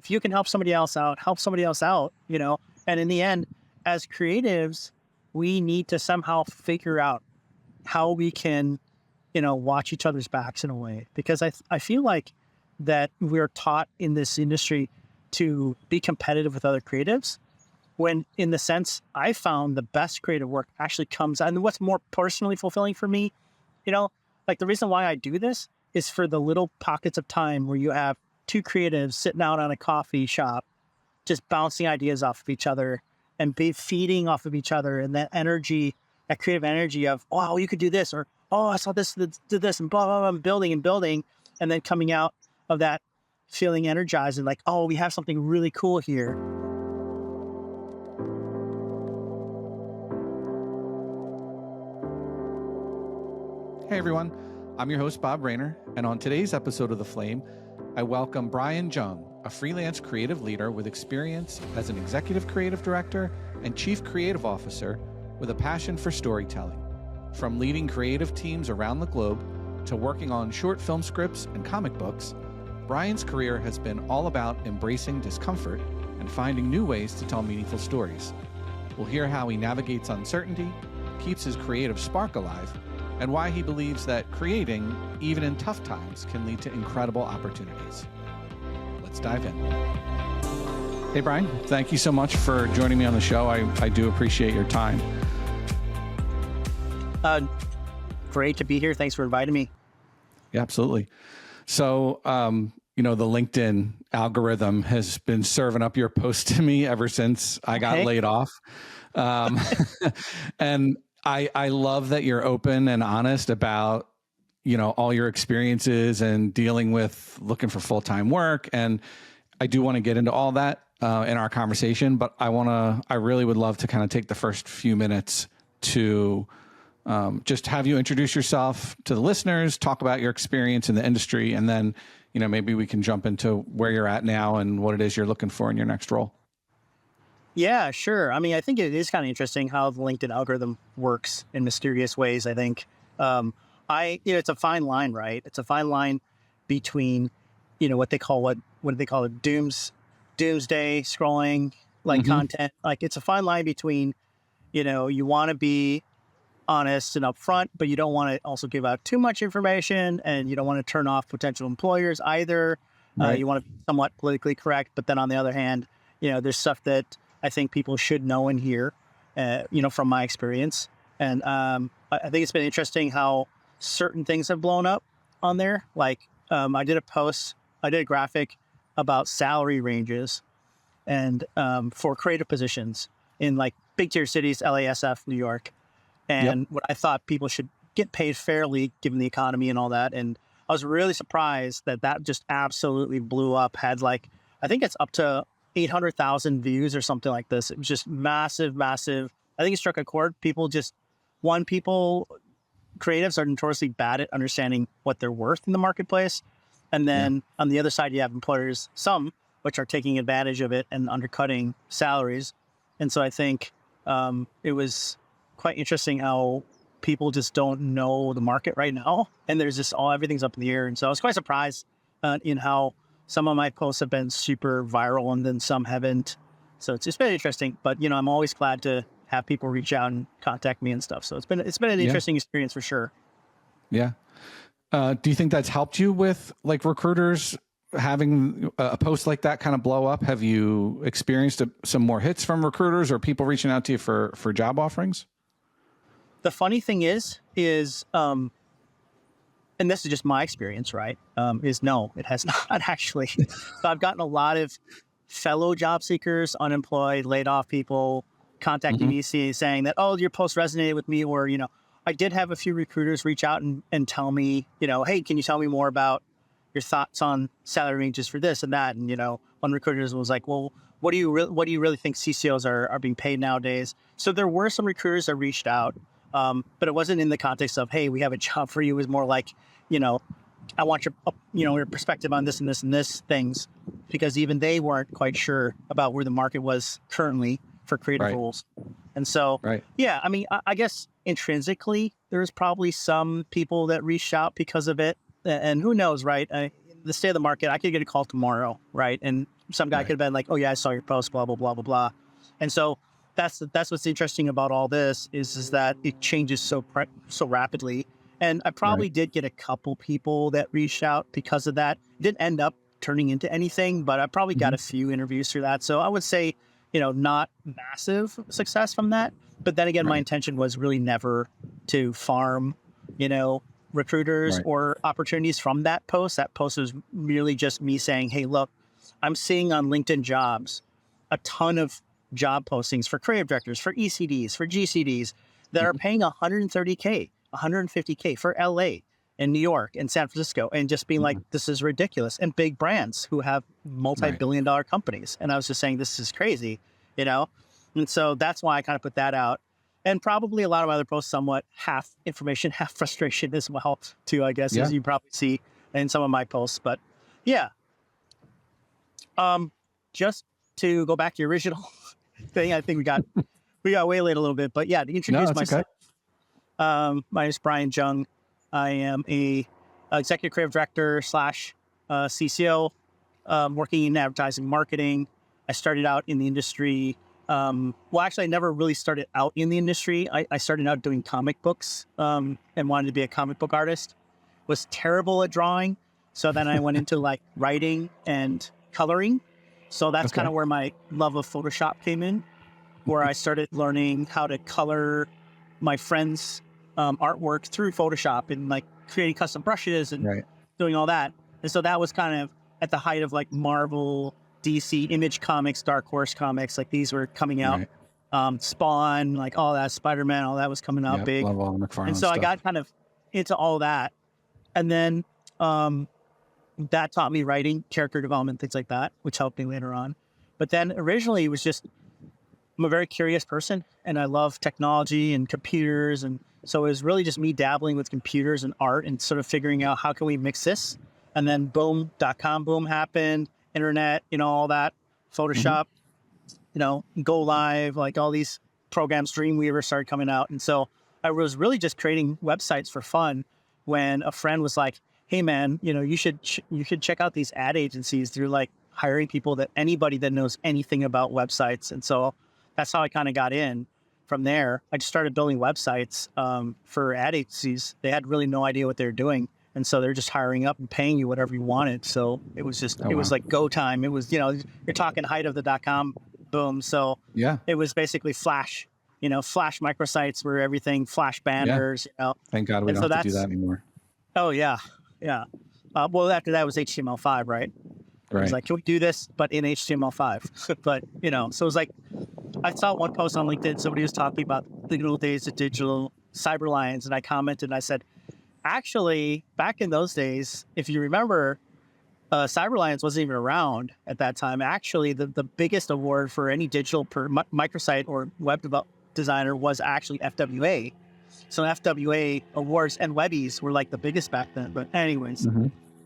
if you can help somebody else out, help somebody else out, and in the end, as creatives, we need to somehow figure out how we can, watch each other's backs in a way, because I feel like that we're taught in this industry to be competitive with other creatives, when in the sense I found the best creative work actually comes, and what's more personally fulfilling for me, like the reason why I do this is for the little pockets of time where you have two creatives sitting out on a coffee shop, just bouncing ideas off of each other and feeding off of each other. And that energy, that creative energy of, oh, you could do this, or, oh, I saw this, did this, and blah, blah, blah, building and building. And then coming out of that feeling energized and like, oh, we have something really cool here. Hey everyone, I'm your host Bob Raynor, and on today's episode of The Flame, I welcome Brian Jung, a freelance creative leader with experience as an executive creative director and chief creative officer with a passion for storytelling. From leading creative teams around the globe to working on short film scripts and comic books, Brian's career has been all about embracing discomfort and finding new ways to tell meaningful stories. We'll hear how he navigates uncertainty, keeps his creative spark alive, and why he believes that creating, even in tough times, can lead to incredible opportunities. Let's dive in. Hey, Brian, thank you so much for joining me on the show. I do appreciate your time. Great to be here. Thanks for inviting me. Yeah, absolutely. So, the LinkedIn algorithm has been serving up your post to me ever since I got laid off. And I love that you're open and honest about, all your experiences and dealing with looking for full-time work. And I do want to get into all that in our conversation, but I really would love to kind of take the first few minutes to just have you introduce yourself to the listeners, talk about your experience in the industry, and then, maybe we can jump into where you're at now and what it is you're looking for in your next role. Yeah, sure. I mean, I think it is kind of interesting how the LinkedIn algorithm works in mysterious ways. I think it's a fine line, right? It's a fine line between, what do they call it? Doomsday scrolling, like content. Like it's a fine line between, you want to be honest and upfront, but you don't want to also give out too much information, and you don't want to turn off potential employers either. Right. You want to be somewhat politically correct, but then on the other hand, there's stuff that I think people should know and hear, from my experience. And I think it's been interesting how certain things have blown up on there. Like I did a graphic about salary ranges and for creative positions in like big tier cities, LASF, New York. And what I thought people should get paid fairly given the economy and all that. And I was really surprised that just absolutely blew up, had like, I think it's up to 800,000 views or something like this. It was just massive. I think it struck a chord. Creatives are notoriously bad at understanding what they're worth in the marketplace. And then on the other side, you have employers, some which are taking advantage of it and undercutting salaries. And so I think it was quite interesting how people just don't know the market right now. And there's just everything's up in the air. And so I was quite surprised in how some of my posts have been super viral and then some haven't. So it's been interesting, but I'm always glad to have people reach out and contact me and stuff. So it's been an interesting experience for sure. Yeah. Do you think that's helped you with like recruiters having a post like that kind of blow up? Have you experienced some more hits from recruiters or people reaching out to you for job offerings? The funny thing is, and this is just my experience, right? Is no, it has not actually. So I've gotten a lot of fellow job seekers, unemployed, laid off people contacting me saying that, oh, your post resonated with me. Or, I did have a few recruiters reach out and tell me, hey, can you tell me more about your thoughts on salary ranges for this and that? And, one recruiter was like, well, what do you really think CCOs are being paid nowadays? So there were some recruiters that reached out. But it wasn't in the context of, hey, we have a job for you. It was more like, I want your perspective on this and this and this things, because even they weren't quite sure about where the market was currently for creative roles. And so, yeah, I mean, I guess intrinsically, there's probably some people that reached out because of it. And who knows, right? The state of the market, I could get a call tomorrow, right? And some guy could have been like, oh yeah, I saw your post, blah, blah, blah, blah, blah. And so that's what's interesting about all this is that it changes so rapidly. And I probably did get a couple people that reached out because of that. It didn't end up turning into anything, but I probably got a few interviews through that. So I would say, not massive success from that. But then again, my intention was really never to farm, recruiters or opportunities from that post. That post was really just me saying, hey, look, I'm seeing on LinkedIn Jobs a ton of job postings for creative directors, for ECDs, for GCDs that are paying $130K, $150K for LA and New York and San Francisco, and just being like, this is ridiculous. And big brands who have multi-billion-dollar companies. And I was just saying, this is crazy, And so that's why I kind of put that out. And probably a lot of other posts, somewhat half information, half frustration as well, too, I guess, as you probably see in some of my posts. But yeah, just to go back to your original thing, I think we got way late a little bit. But yeah, to introduce myself, my name is Brian Jung. I am a executive creative director / CCO, working in advertising marketing. I started out in the industry. Actually, I never really started out in the industry. I started out doing comic books and wanted to be a comic book artist. Was terrible at drawing. So then I went into like writing and coloring. So that's kind of where my love of Photoshop came in, where I started learning how to color my friends' artwork through Photoshop and like creating custom brushes and doing all that. And so that was kind of at the height of like Marvel, DC, Image Comics, Dark Horse Comics. Like these were coming out. Spawn, like all that, Spider-Man, all that was coming out big. Love all the McFarlane and so stuff. I got kind of into all that. And then that taught me writing, character development, things like that, which helped me later on. But then originally it was just, I'm a very curious person and I love technology and computers. And so it was really just me dabbling with computers and art and sort of figuring out how can we mix this. And then boom, .com boom happened, internet, all that, Photoshop, Go Live, like all these programs, Dreamweaver started coming out. And so I was really just creating websites for fun when a friend was like, hey man, you should check out these ad agencies. They're like hiring people that anybody that knows anything about websites. And so that's how I kind of got in. From there, I just started building websites for ad agencies. They had really no idea what they were doing. And so they're just hiring up and paying you whatever you wanted. So it was just, was like go time. It was, you're talking height of the .com boom. So it was basically Flash, Flash microsites were everything, Flash banners, Thank God we don't have to do that anymore. Oh, yeah. Yeah. Well, after that was HTML5, right? It was like, can we do this, but in HTML5? But, so it was like, I saw one post on LinkedIn, somebody was talking about the good old days of digital cyber lions. And I commented and I said, actually, back in those days, if you remember, Cyberlions wasn't even around at that time. Actually, the biggest award for any digital microsite or web designer was actually FWA. So FWA awards and Webbies were like the biggest back then. But anyways,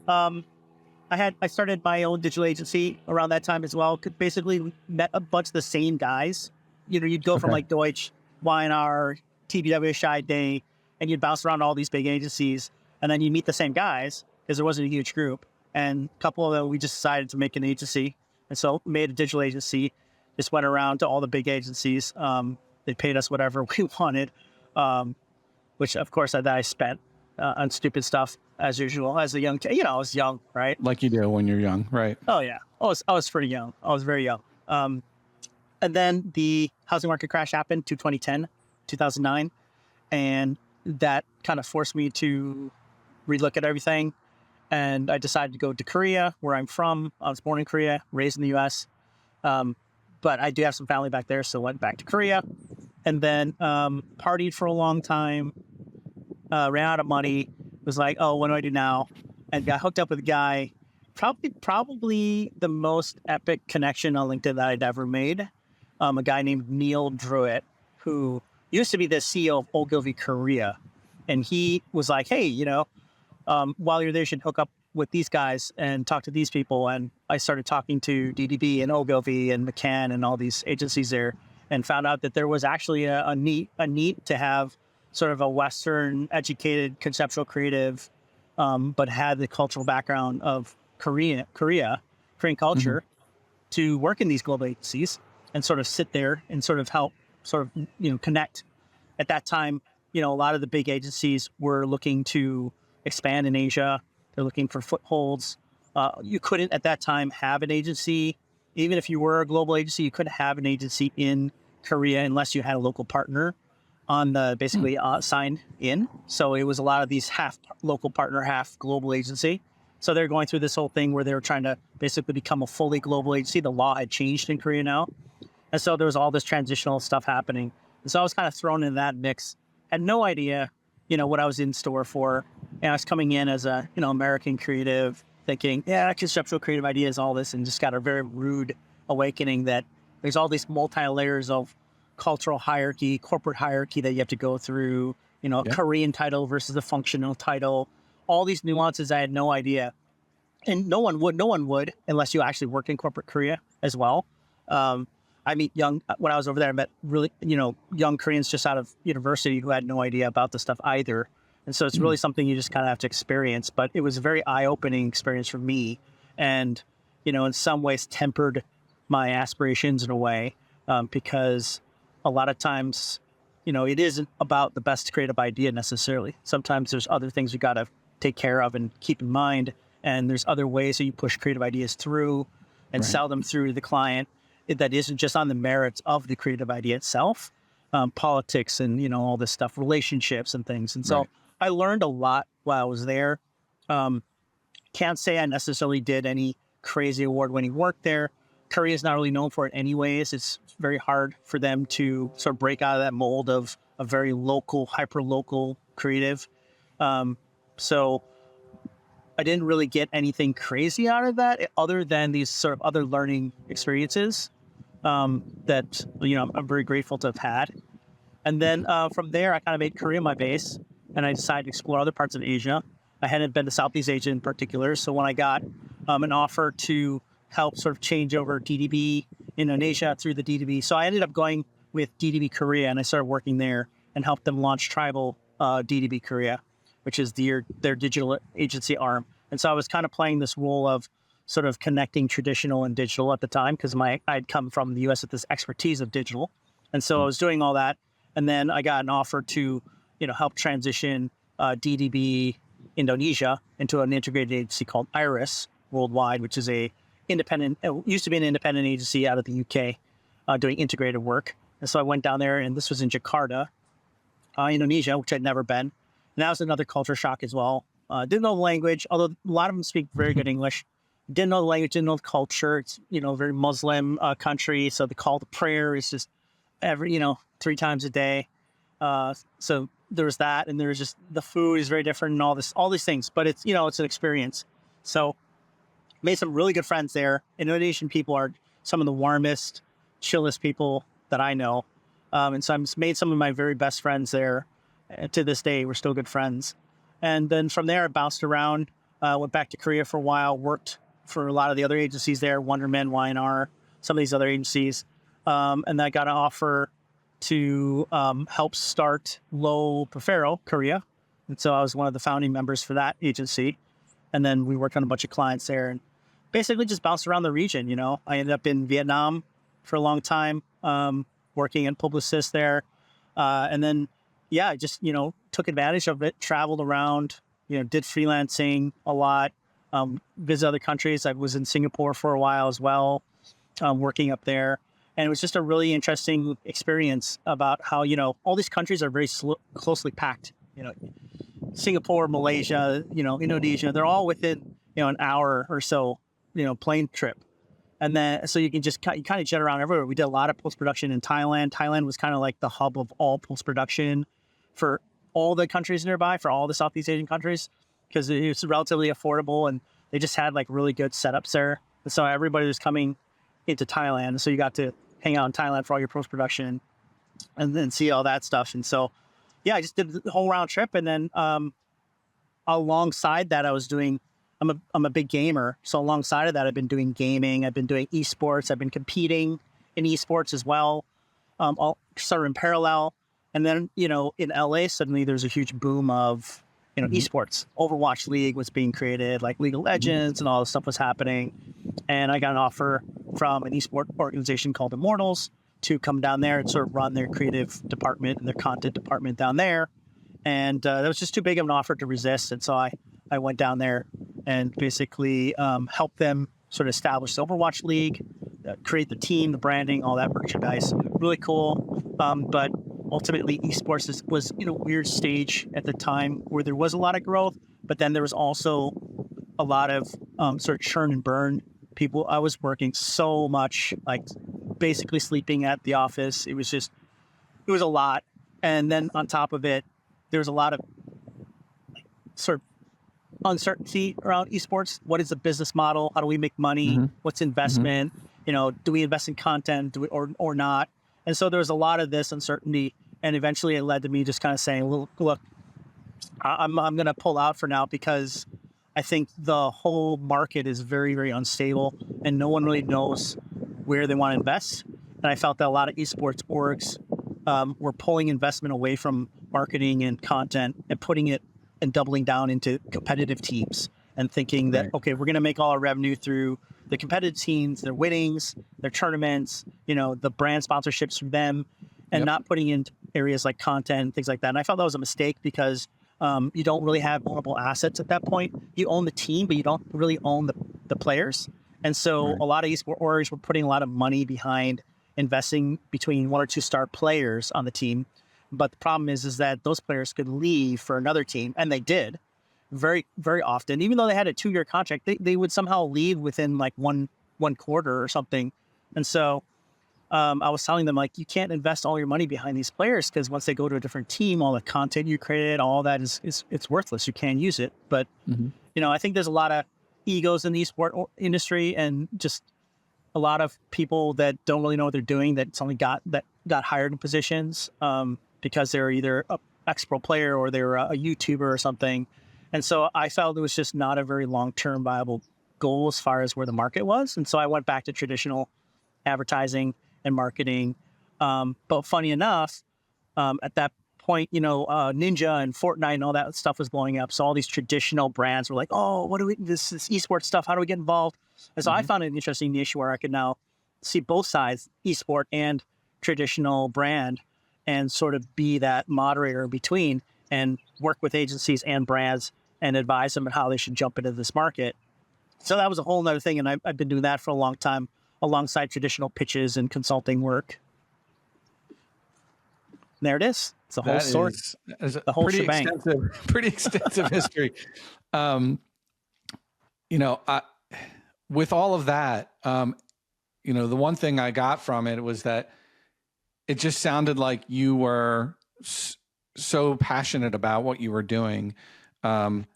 I started my own digital agency around that time as well. Basically met a bunch of the same guys. You'd go from like Deutsch, Y&R, TBW, Shy Day, and you'd bounce around all these big agencies. And then you meet the same guys because there wasn't a huge group. And a couple of them, we just decided to make an agency. And so made a digital agency, just went around to all the big agencies. They paid us whatever we wanted, which of course I spent on stupid stuff as usual. As a young kid, I was young, right? Like you do when you're young, right? Oh yeah, I was pretty young. I was very young. And then the housing market crash happened to 2009, and that kind of forced me to relook at everything. And I decided to go to Korea, where I'm from. I was born in Korea, raised in the U.S., but I do have some family back there, so went back to Korea, and then partied for a long time. Ran out of money. Was like, oh, what do I do now? And got hooked up with a guy, probably the most epic connection on LinkedIn that I'd ever made. A guy named Neil Druitt, who used to be the CEO of Ogilvy Korea, and he was like, hey, while you're there, you should hook up with these guys and talk to these people. And I started talking to DDB and Ogilvy and McCann and all these agencies there, and found out that there was actually a need to have sort of a Western educated conceptual creative, but had the cultural background of Korean culture. to work in these global agencies and sort of sit there and sort of help connect. At that time, a lot of the big agencies were looking to expand in Asia. They're looking for footholds. You couldn't at that time have an agency. Even if you were a global agency, you couldn't have an agency in Korea unless you had a local partner on the basically signed in. So it was a lot of these half local partner, half global agency. So they're going through this whole thing where they were trying to basically become a fully global agency. The law had changed in Korea now. And so there was all this transitional stuff happening. And so I was kind of thrown in that mix. Had no idea, what I was in store for. And I was coming in as a, American creative, thinking, conceptual creative ideas, all this, and just got a very rude awakening that there's all these multi-layers of cultural hierarchy, corporate hierarchy that you have to go through, a Korean title versus a functional title, all these nuances I had no idea. And no one would unless you actually work in corporate Korea as well. I meet when I was over there, I met really, young Koreans just out of university who had no idea about this stuff either. And so it's really something you just kind of have to experience. But it was a very eye-opening experience for me. And, in some ways tempered my aspirations in a way, because a lot of times, it isn't about the best creative idea necessarily. Sometimes there's other things you got to take care of and keep in mind. And there's other ways that you push creative ideas through and sell them through to the client that isn't just on the merits of the creative idea itself, politics and, all this stuff, relationships and things. And so I learned a lot while I was there. Can't say I necessarily did any crazy award-winning work there. Korea is not really known for it anyways. It's very hard for them to sort of break out of that mold of a very local, hyper-local creative. So I didn't really get anything crazy out of that other than these sort of other learning experiences that, I'm very grateful to have had. And then from there, I kind of made Korea my base, and I decided to explore other parts of Asia. I hadn't been to Southeast Asia in particular. So when I got an offer to help sort of change over DDB Indonesia through the DDB. So I ended up going with DDB Korea, and I started working there and helped them launch Tribal DDB Korea, which is their digital agency arm. And so I was kind of playing this role of sort of connecting traditional and digital at the time because I'd come from the US with this expertise of digital. And so I was doing all that. And then I got an offer to, help transition DDB Indonesia into an integrated agency called Iris Worldwide, which is it used to be an independent agency out of the UK doing integrated work. And so I went down there, and this was in Jakarta, Indonesia, which I'd never been. And that was another culture shock as well. Didn't know the language, although a lot of them speak very good English. Didn't know the language, didn't know the culture. It's, a very Muslim country. So the call to prayer is just 3 times a day. So there was that. And there's just the food is very different and all these things. But it's, it's an experience. So made some really good friends there. Indonesian people are some of the warmest, chillest people that I know. And so I've made some of my very best friends there. To this day, we're still good friends. And then from there, I bounced around, went back to Korea for a while, worked for a lot of the other agencies there, Wonderman, Y&R, some of these other agencies. And I got an offer to help start Lo Profero Korea. And so I was one of the founding members for that agency. And then we worked on a bunch of clients there and basically just bounced around the region. I ended up in Vietnam for a long time, working at Publicis there. And then, I just, took advantage of it, traveled around, did freelancing a lot, visit other countries. I was in Singapore for a while as well, working up there. And it was just a really interesting experience about how, all these countries are very closely packed. Singapore, Malaysia, Indonesia, they're all within, an hour or so, plane trip. And then, so you can just, you kind of jet around everywhere. We did a lot of post-production in Thailand. Thailand was kind of like the hub of all post-production for all the countries nearby, for all the Southeast Asian countries, because it was relatively affordable and they just had like really good setups there. And so everybody was coming into Thailand. So you got to hang out in Thailand for all your post-production and then see all that stuff. And so, I just did the whole round trip. And then alongside that, I was doing, I'm a big gamer. So alongside of that, I've been doing gaming. I've been doing esports. I've been competing in esports as well, all sort of in parallel. And then, in LA, suddenly there's a huge boom of, esports. Overwatch League was being created, like League of Legends and all this stuff was happening. And I got an offer from an esport organization called Immortals to come down there and sort of run their creative department and their content department down there. And that was just too big of an offer to resist. And so I went down there and basically helped them sort of establish the Overwatch League, create the team, the branding, all that merchandise. Really cool. But ultimately, esports was in a weird stage at the time where there was a lot of growth, but then there was also a lot of sort of churn and burn. People, I was working so much, like basically sleeping at the office. It was a lot. And then on top of it, there was a lot of sort of uncertainty around esports. What is the business model? How do we make money? Mm-hmm. What's investment? Do we invest in content or not? And so there was a lot of this uncertainty. And eventually it led to me just kind of saying, look, I'm going to pull out for now because I think the whole market is very, very unstable and no one really knows where they want to invest. And I felt that a lot of esports orgs were pulling investment away from marketing and content and putting it and doubling down into competitive teams and thinking that, okay, we're going to make all our revenue through the competitive teams, their winnings, their tournaments, the brand sponsorships from them, and not putting in areas like content and things like that. And I felt that was a mistake because you don't really have ownable assets at that point. You own the team, but you don't really own the players. And so a lot of esports orgs were putting a lot of money behind investing between 1 or 2 star players on the team. But the problem is that those players could leave for another team, and they did very, very often. Even though they had a 2-year contract, they would somehow leave within like one quarter or something. And so I was telling them, like, you can't invest all your money behind these players because once they go to a different team, all the content you created, all that it's worthless. You can't use it. But I think there's a lot of egos in the esport industry and just a lot of people that don't really know what they're doing that suddenly got hired in positions because they're either an ex-pro player or they were a YouTuber or something. And so I felt it was just not a very long-term viable goal as far as where the market was. And so I went back to traditional advertising and marketing. But funny enough, at that point, Ninja and Fortnite and all that stuff was blowing up. So all these traditional brands were like, oh, this is esports stuff. How do we get involved? And so I found it an interesting niche where I could now see both sides, esport and traditional brand, and sort of be that moderator in between and work with agencies and brands and advise them on how they should jump into this market. So that was a whole nother thing. And I've been doing that for a long time alongside traditional pitches and consulting work. And there it is. It's a whole story. The whole shebang. Pretty extensive history. With all of that, the one thing I got from it was that it just sounded like you were so passionate about what you were doing. And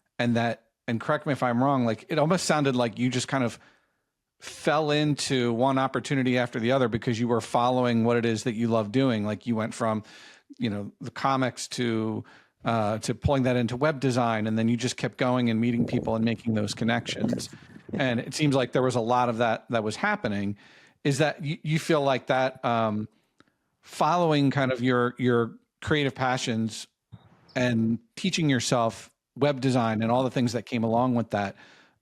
correct me if I'm wrong, like it almost sounded like you just kind of fell into one opportunity after the other because you were following what it is that you love doing. Like you went from, the comics to pulling that into web design. And then you just kept going and meeting people and making those connections. And it seems like there was a lot of that was happening. Is that you feel like that following kind of your creative passions and teaching yourself web design and all the things that came along with that,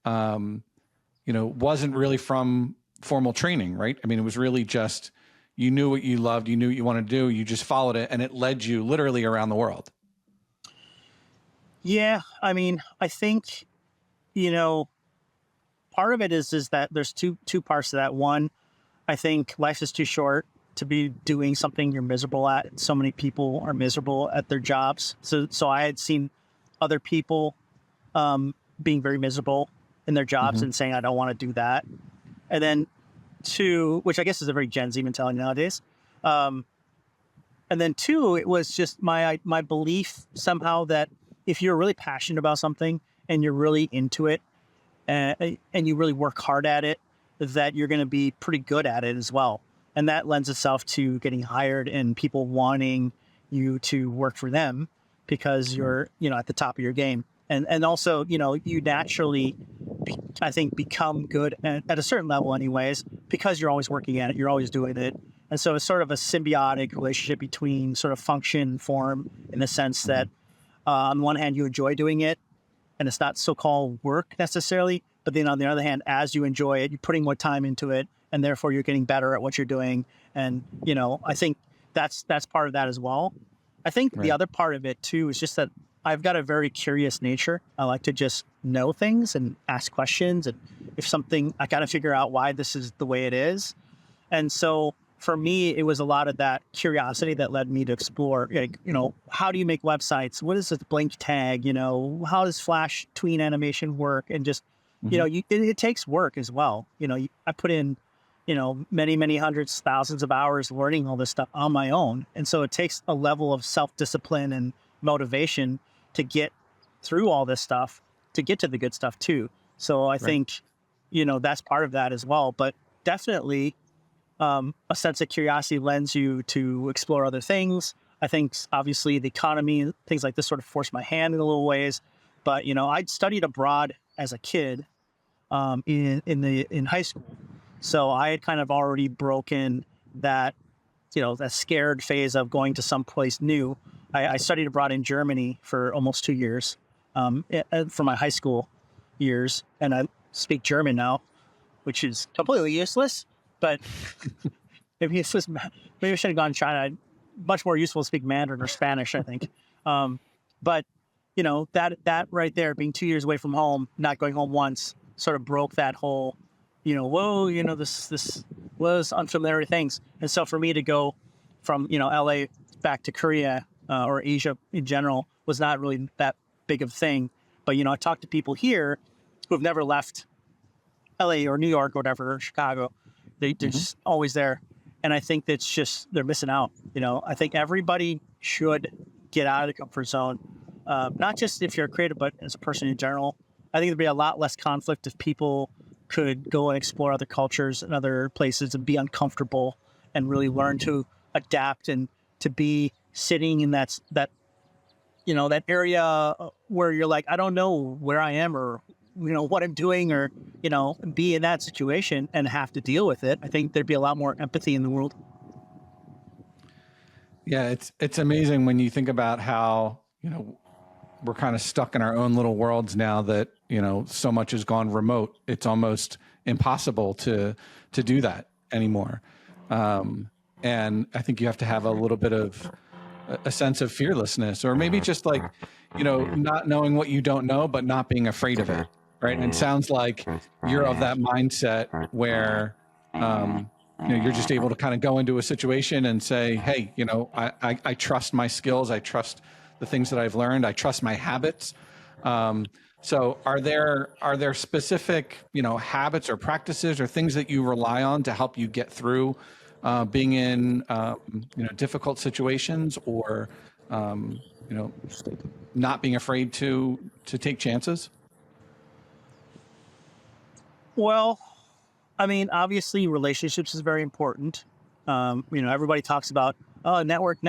wasn't really from formal training, right? I mean, it was really just, you knew what you loved, you knew what you wanted to do, you just followed it, and it led you literally around the world. Yeah. I mean, I think, part of it is that there's two parts to that. One, I think life is too short to be doing something you're miserable at. So many people are miserable at their jobs. So I had seen other people being very miserable in their jobs and saying, I don't want to do that. And then 2, which I guess is a very Gen Z mentality nowadays. And then 2, it was just my belief somehow that if you're really passionate about something and you're really into it and you really work hard at it, that you're going to be pretty good at it as well. And that lends itself to getting hired and people wanting you to work for them because you're, at the top of your game. And also, you naturally, I think, become good at a certain level anyways, because you're always working at it, you're always doing it. And so it's sort of a symbiotic relationship between sort of function and form in the sense that on one hand, you enjoy doing it and it's not so-called work necessarily. But then on the other hand, as you enjoy it, you're putting more time into it and therefore you're getting better at what you're doing. And, I think that's part of that as well. I think the other part of it too is just that I've got a very curious nature. I like to just know things and ask questions. And if something, I got to figure out why this is the way it is. And so for me, it was a lot of that curiosity that led me to explore, like, how do you make websites? What is this blink tag? How does Flash tween animation work? And just, it takes work as well. I put in, many, many hundreds, thousands of hours learning all this stuff on my own. And so it takes a level of self-discipline and motivation to get through all this stuff, to get to the good stuff too. So I think, that's part of that as well. But definitely, a sense of curiosity lends you to explore other things. I think obviously the economy, things like this sort of forced my hand in a little ways. But, I'd studied abroad as a kid in high school. So I had kind of already broken that, that scared phase of going to someplace new. I studied abroad in Germany for almost 2 years for my high school years. And I speak German now, which is completely useless. But maybe I should have gone to China. Much more useful to speak Mandarin or Spanish, I think. But that right there, being 2 years away from home, not going home once, sort of broke that whole, this was unfamiliar things. And so for me to go from LA back to Korea or Asia in general was not really that big of a thing. But I talked to people here who have never left LA or New York or whatever, or Chicago. They're just always there. And I think that's just, they're missing out. I think everybody should get out of the comfort zone. Not just if you're a creative, but as a person in general. I think there'd be a lot less conflict if people could go and explore other cultures and other places and be uncomfortable and really learn to adapt and to be sitting in that area where you're like, I don't know where I am or what I'm doing, or be in that situation and have to deal with it. I think there'd be a lot more empathy in the world. Yeah, it's amazing when you think about how we're kind of stuck in our own little worlds now that so much has gone remote. It's almost impossible to do that anymore. And I think you have to have a little bit of a sense of fearlessness, or maybe just like not knowing what you don't know, but not being afraid of it. Right. And it sounds like you're of that mindset where, you're just able to kind of go into a situation and say, hey, I trust my skills. I trust the things that I've learned. I trust my habits. So are there specific, habits or practices or things that you rely on to help you get through being in, difficult situations, or, not being afraid to take chances? Well, I mean, obviously relationships is very important. Everybody talks about, network.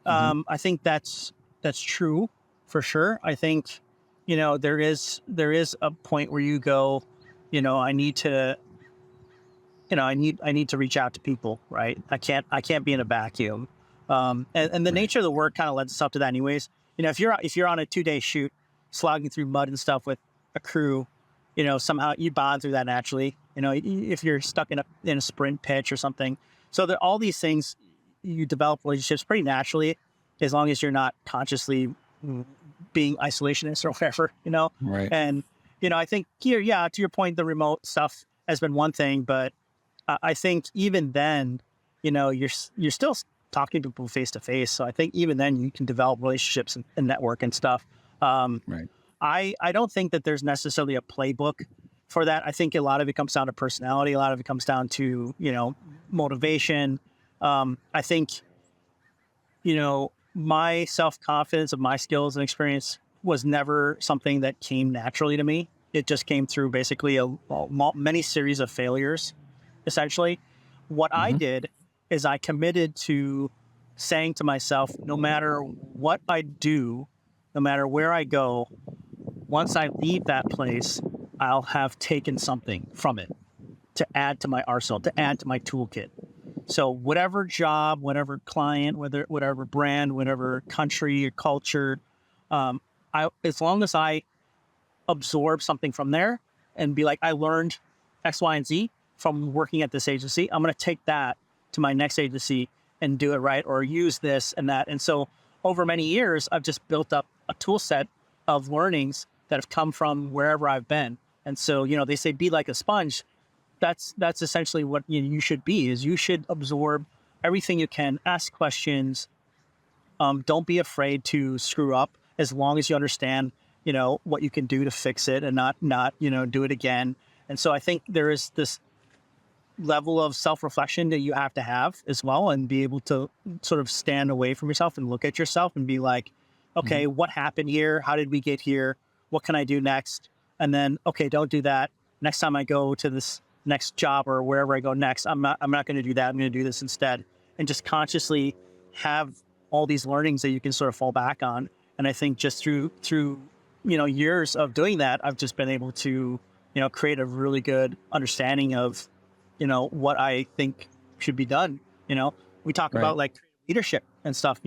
I think that's true for sure. I think, there is a point where you go, I need to reach out to people, right? I can't be in a vacuum. And the nature of the work kind of lends itself to that anyways. If you're on a 2-day shoot, slogging through mud and stuff with a crew, somehow you bond through that naturally. If you're stuck in a sprint pitch or something. So all these things, you develop relationships pretty naturally, as long as you're not consciously being isolationist or whatever, Right. And, I think here, to your point, the remote stuff has been one thing, but I think even then, you're still talking to people face to face. So I think even then you can develop relationships and network and stuff. Right. I don't think that there's necessarily a playbook for that. I think a lot of it comes down to personality. A lot of it comes down to, motivation. I think, my self-confidence of my skills and experience was never something that came naturally to me. It just came through basically many series of failures, essentially. What I did is I committed to saying to myself, no matter what I do, no matter where I go, once I leave that place, I'll have taken something from it to add to my arsenal, to add to my toolkit. So whatever job, whatever client, whatever brand, whatever country or culture, as long as I absorb something from there and be like, I learned X, Y, and Z, from working at this agency. I'm going to take that to my next agency and do it right, or use this and that. And so over many years, I've just built up a tool set of learnings that have come from wherever I've been. And so, they say be like a sponge. That's essentially what you should be, is you should absorb everything you can, ask questions. Don't be afraid to screw up, as long as you understand, what you can do to fix it and not do it again. And so I think there is this level of self-reflection that you have to have as well, and be able to sort of stand away from yourself and look at yourself and be like, okay, what happened here? How did we get here? What can I do next? And then, okay, don't do that. Next time I go to this next job or wherever I go next, I'm not going to do that. I'm going to do this instead. And just consciously have all these learnings that you can sort of fall back on. And I think just through years of doing that, I've just been able to, create a really good understanding of, what I think should be done. We talk about like leadership and stuff.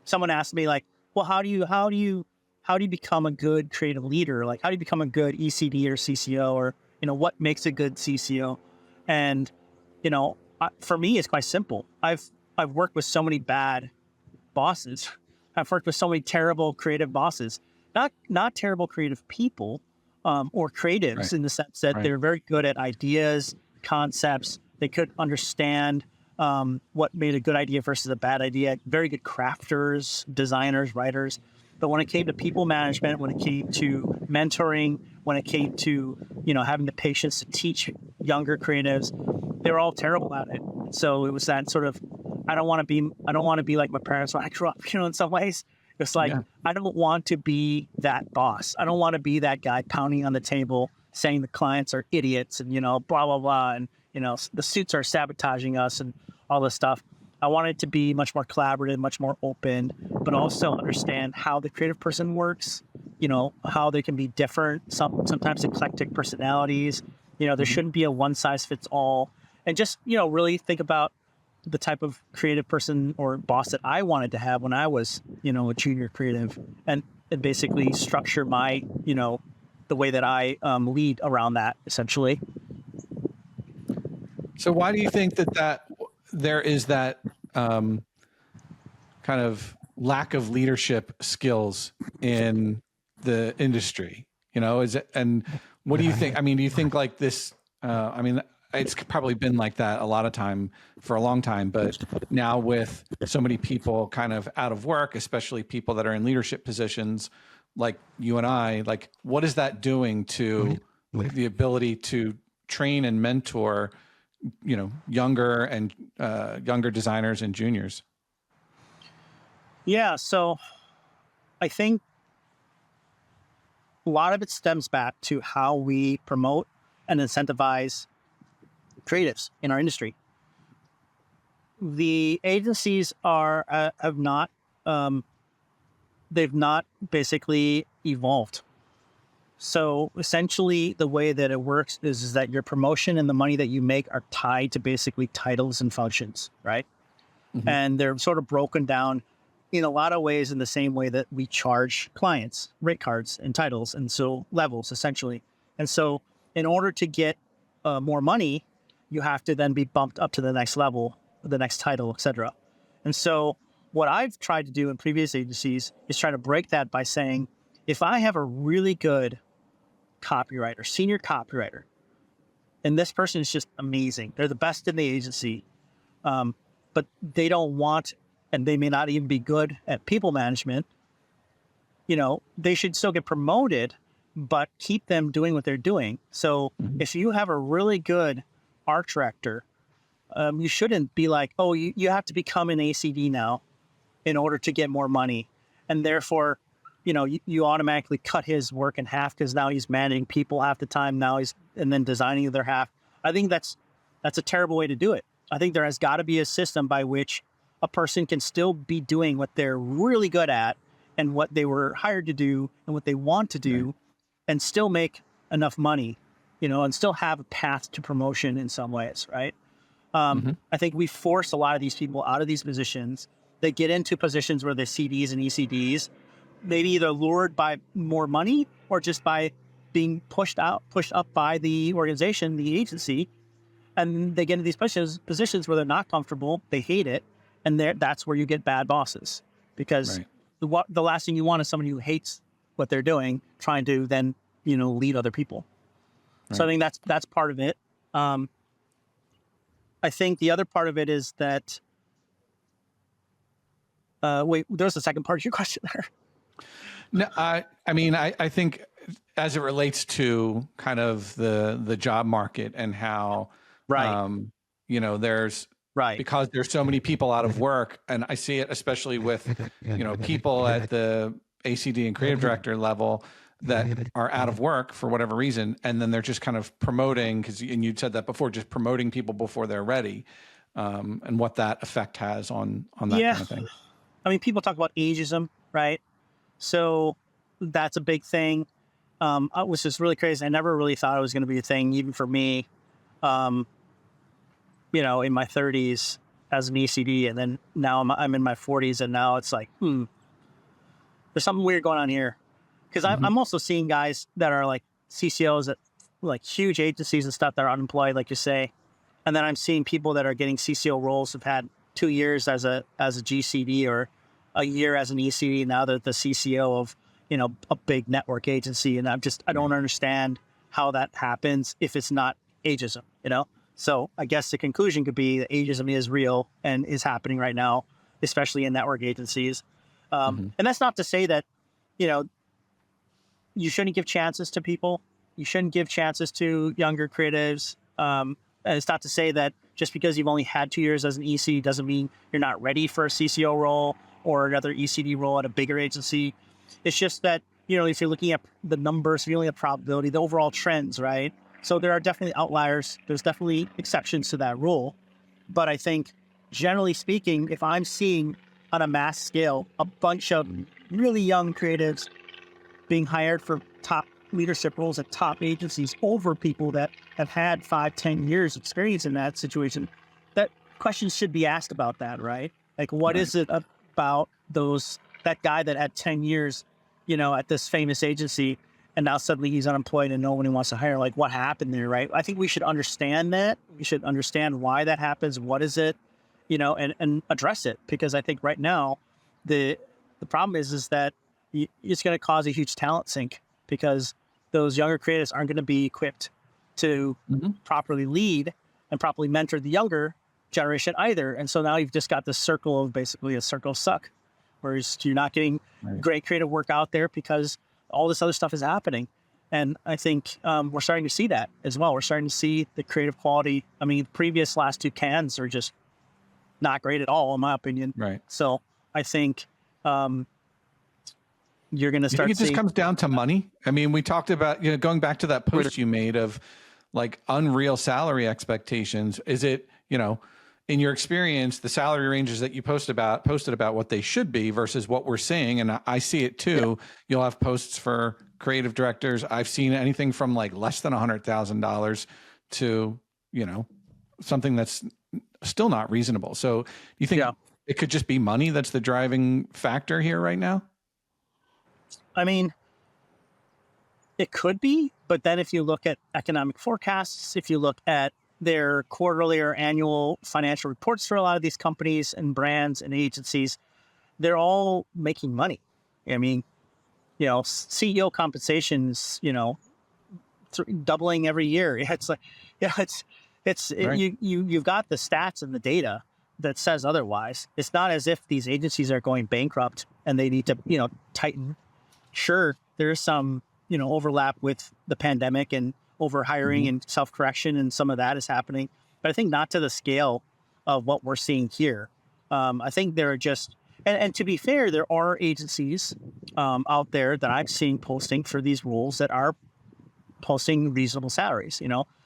Someone asked me like, well, how do you become a good creative leader? Like, how do you become a good ECD or CCO, or, what makes a good CCO? And, for me, it's quite simple. I've worked with so many bad bosses. I've worked with so many terrible creative bosses, not terrible creative people, or creatives in the sense that they're very good at ideas, concepts. They could understand what made a good idea versus a bad idea. Very good crafters, designers, writers. But when it came to people management, when it came to mentoring, when it came to, having the patience to teach younger creatives, they were all terrible at it. So it was that sort of, I don't want to be like my parents when I grew up, in some ways. It's like, I don't want to be that boss. I don't want to be that guy pounding on the table saying the clients are idiots and, blah, blah, blah. And, the suits are sabotaging us and all this stuff. I want it to be much more collaborative, much more open, but also understand how the creative person works, how they can be different, sometimes eclectic personalities. There shouldn't be a one size fits all. And just, really think about the type of creative person or boss that I wanted to have when I was, a junior creative, and basically structure my, the way that I lead around that, essentially. So why do you think that there is that kind of lack of leadership skills in the industry? And what do you think? I mean, do you think like this? It's probably been like that for a long time, but now with so many people kind of out of work, especially people that are in leadership positions like you and I, like, what is that doing to the ability to train and mentor, younger designers and juniors? Yeah. So I think a lot of it stems back to how we promote and incentivize creatives in our industry. The agencies have not they've not basically evolved. So essentially the way that it works is that your promotion and the money that you make are tied to basically titles and functions, right? And they're sort of broken down in a lot of ways in the same way that we charge clients, rate cards and titles, and so levels essentially. And so in order to get more money, you have to then be bumped up to the next level, the next title, etc. And so what I've tried to do in previous agencies is try to break that by saying, if I have a really good copywriter, senior copywriter, and this person is just amazing, they're the best in the agency, but they don't want, and they may not even be good at people management, they should still get promoted, but keep them doing what they're doing. So if you have a really good art director, you shouldn't be like, oh, you have to become an ACD now in order to get more money. And therefore, you automatically cut his work in half because now he's managing people half the time. And then designing their half. I think that's a terrible way to do it. I think there has got to be a system by which a person can still be doing what they're really good at and what they were hired to do and what they want to do, and still make enough money, and still have a path to promotion in some ways, right? I think we force a lot of these people out of these positions. They get into positions where they're CDs and ECDs, maybe either lured by more money or just by being pushed up by the organization, the agency, and they get into these positions where they're not comfortable, they hate it, and that's where you get bad bosses, because the last thing you want is somebody who hates what they're doing trying to then lead other people. So I think that's part of it. I think the other part of it is that wait, there's a second part of your question there. No, I mean, I think as it relates to kind of the job market and how, there's because there's so many people out of work, and I see it especially with, people at the ACD and creative director level that are out of work for whatever reason, and then they're just kind of promoting, and you'd said that before, just promoting people before they're ready, and what that effect has on that kind of thing. I mean, people talk about ageism, right? So that's a big thing. It was just really crazy. I never really thought it was going to be a thing, even for me, in my 30s as an ECD. And then now I'm in my 40s, and now it's like, there's something weird going on here. Because I'm also seeing guys that are like CCOs at like huge agencies and stuff that are unemployed, like you say. And then I'm seeing people that are getting CCO roles, have had 2 years as a GCD or a year as an ECD. Now they're the CCO of, a big network agency. And I don't understand how that happens if it's not ageism, So I guess the conclusion could be that ageism is real and is happening right now, especially in network agencies. And that's not to say that, you shouldn't give chances to people. You shouldn't give chances to younger creatives. And it's not to say that just because you've only had 2 years as an EC doesn't mean you're not ready for a CCO role or another ECD role at a bigger agency. It's just that, if you're looking at the numbers, if you're looking at probability, the overall trends, right? So there are definitely outliers. There's definitely exceptions to that rule. But I think, generally speaking, if I'm seeing on a mass scale a bunch of really young creatives being hired for top leadership roles at top agencies over people that have had 5-10 years experience in that situation, that questions should be asked about that, right? Like, what is it about that guy that had 10 years, at this famous agency, and now suddenly he's unemployed and no one wants to hire? Like, what happened there, right? I think we should understand that. We should understand why that happens. What is it, and address it, because I think right now the problem is that it's going to cause a huge talent sink, because those younger creatives aren't going to be equipped to properly lead and properly mentor the younger generation either. And so now you've just got this circle of basically a circle of suck, whereas you're not getting great creative work out there because all this other stuff is happening. And I think we're starting to see that as well. We're starting to see the creative quality. I mean, the previous last two cans are just not great at all, in my opinion. Right. So I think you're going to start. You think it just comes down to money? I mean, we talked about, going back to that post you made of like unreal salary expectations. Is it, in your experience, the salary ranges that you posted about what they should be versus what we're seeing? And I see it too. Yeah. You'll have posts for creative directors. I've seen anything from like less than $100,000 to, something that's still not reasonable. So you think it could just be money that's the driving factor here right now? I mean, it could be, but then if you look at economic forecasts, if you look at their quarterly or annual financial reports for a lot of these companies and brands and agencies, they're all making money. I mean, CEO compensations, doubling every year. It's like, right. You've got the stats and the data that says otherwise. It's not as if these agencies are going bankrupt and they need to, tighten. Sure, there's some, overlap with the pandemic and over hiring and self-correction, and some of that is happening. But I think not to the scale of what we're seeing here. I think there are just, and to be fair, there are agencies out there that I'm seeing posting for these roles that are posting reasonable salaries.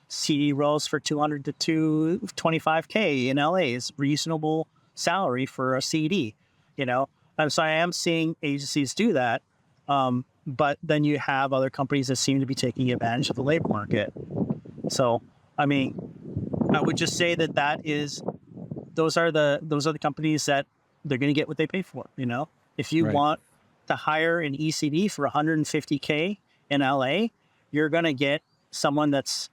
CD roles for $200 to $225K in LA is reasonable salary for a CD. And so I am seeing agencies do that. But then you have other companies that seem to be taking advantage of the labor market. So, I mean, I would just say that those are the companies that they're going to get what they pay for. If you want to hire an ECD for $150K in LA, you're going to get someone that's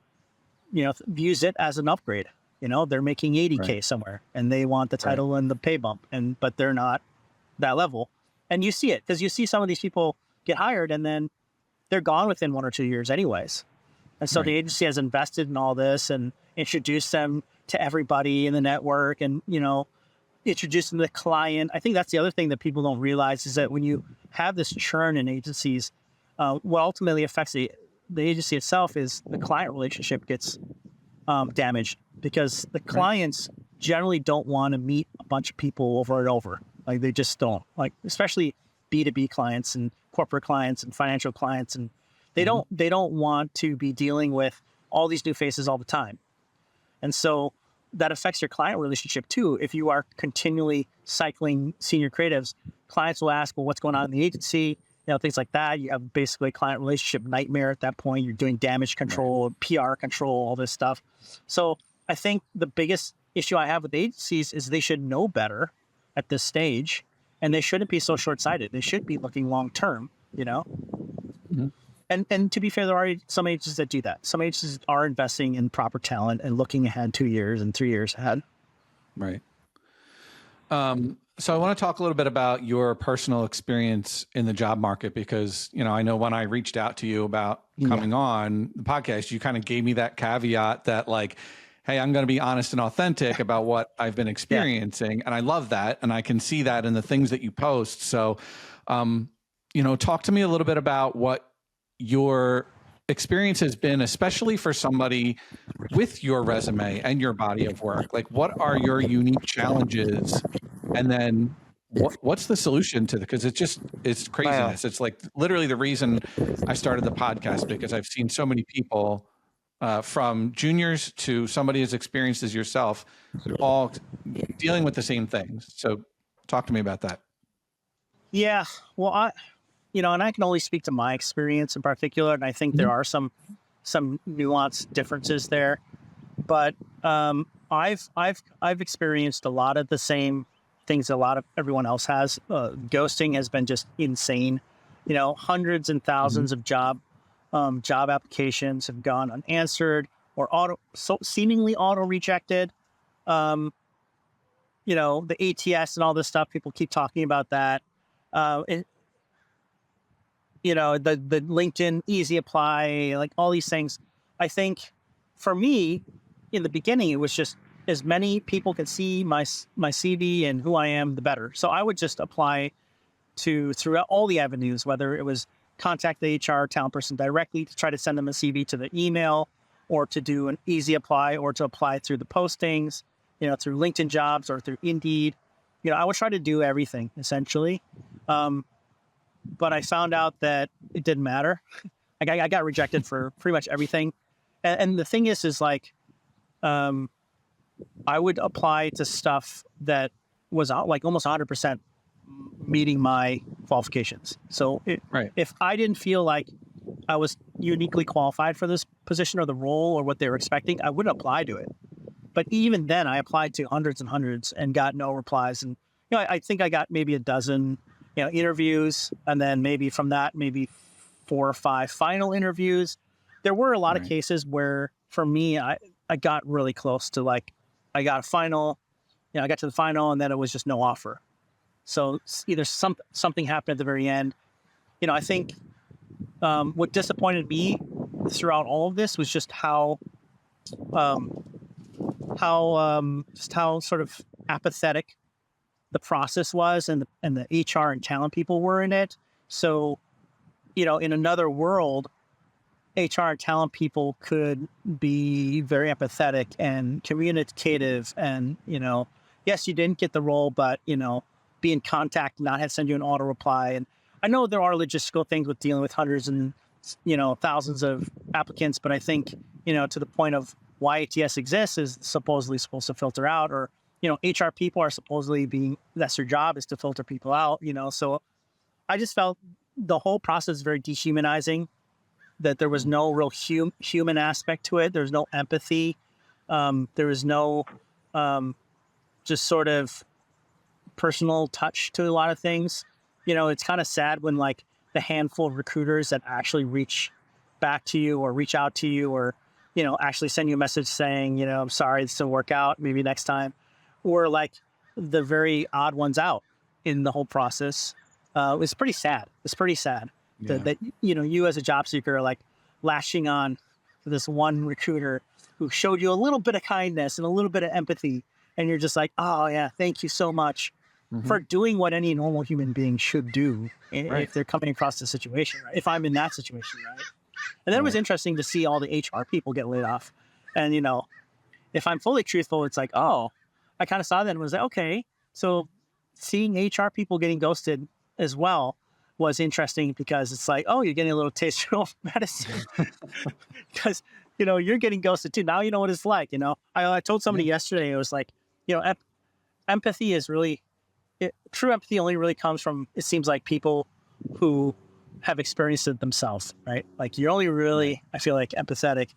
views it as an upgrade. They're making 80K Right. somewhere and they want the Right. title and the pay bump, but they're not that level. And you see it because you see some of these people get hired and then they're gone within 1 or 2 years anyways. And so the Right. agency has invested in all this and introduced them to everybody in the network and, introduced them to the client. I think that's the other thing that people don't realize is that when you have this churn in agencies, what ultimately affects the agency itself is the client relationship gets damaged because the clients generally don't want to meet a bunch of people over and over. Like they just don't, like, especially B2B clients and corporate clients and financial clients. And they don't want to be dealing with all these new faces all the time. And so that affects your client relationship too. If you are continually cycling senior creatives, clients will ask, well, what's going on in the agency? Things like that. You have basically a client relationship nightmare at that point. You're doing damage control, PR control, all this stuff. So I think the biggest issue I have with agencies is they should know better at this stage, and they shouldn't be so short-sighted. They should be looking long-term, Mhm. And to be fair, there are some agencies that do that. Some agencies are investing in proper talent and looking ahead 2 years and 3 years ahead. Right. So I want to talk a little bit about your personal experience in the job market because, I know when I reached out to you about coming on the podcast, you kind of gave me that caveat that like, hey, I'm going to be honest and authentic about what I've been experiencing. And I love that. And I can see that in the things that you post. So, talk to me a little bit about what your experience has been, especially for somebody with your resume and your body of work. Like, what are your unique challenges? And then what's the solution to because it's craziness. It's like literally the reason I started the podcast, because I've seen so many people from juniors to somebody as experienced as yourself, all dealing with the same things. So talk to me about that. Yeah. Well, and I can only speak to my experience in particular. And I think there are some nuanced differences there, but I've experienced a lot of the same things a lot of everyone else has. Ghosting has been just insane. Hundreds and thousands of job applications have gone unanswered or seemingly auto rejected. The ATS and all this stuff, people keep talking about that. The LinkedIn easy apply, like all these things. I think for me, in the beginning, it was just as many people can see my CV and who I am, the better. So I would just apply throughout all the avenues, whether it was contact the HR talent person directly to try to send them a CV to the email, or to do an easy apply, or to apply through the postings, through LinkedIn Jobs or through Indeed. I would try to do everything essentially. But I found out that it didn't matter. I got rejected for pretty much everything. And the thing is like, I would apply to stuff that was like almost 100% meeting my qualifications. So if I didn't feel like I was uniquely qualified for this position or the role or what they were expecting, I wouldn't apply to it. But even then, I applied to hundreds and hundreds and got no replies. And I think I got maybe a dozen interviews, and then maybe from that, maybe 4 or 5 final interviews. There were a lot of cases where, for me, I got really close to like, I got a final, I got to the final, and then it was just no offer. So either something happened at the very end. I think what disappointed me throughout all of this was just how sort of apathetic the process was, and the HR and talent people were in it. So, in another world, HR and talent people could be very empathetic and communicative, and yes, you didn't get the role, but be in contact, not have send you an auto reply. And I know there are logistical things with dealing with hundreds and thousands of applicants, but I think to the point of why ATS exists is supposedly supposed to filter out, or HR people are supposedly that's their job, is to filter people out. So I just felt the whole process is very dehumanizing. That there was no real human aspect to it. There was no empathy. There was no just sort of personal touch to a lot of things. It's kind of sad when like the handful of recruiters that actually reach back to you or reach out to you or actually send you a message saying, I'm sorry, this didn't work out, maybe next time, or like the very odd ones out in the whole process. It's pretty sad. It's pretty sad Yeah. that you as a job seeker are like lashing on to this one recruiter who showed you a little bit of kindness and a little bit of empathy, and you're just like, oh yeah, thank you so much for doing what any normal human being should do if they're coming across the situation, right? If I'm in that situation, right? And then it was interesting to see all the HR people get laid off. And, if I'm fully truthful, it's like, oh, I kind of saw that and was like, okay. So seeing HR people getting ghosted as well was interesting because it's like, oh, you're getting a little taste of medicine because, you're getting ghosted too. Now you know what it's like, I told somebody yesterday, it was like, empathy is really, true empathy only really comes from, it seems like people who have experienced it themselves, right? Like you're only really, I feel like, empathetic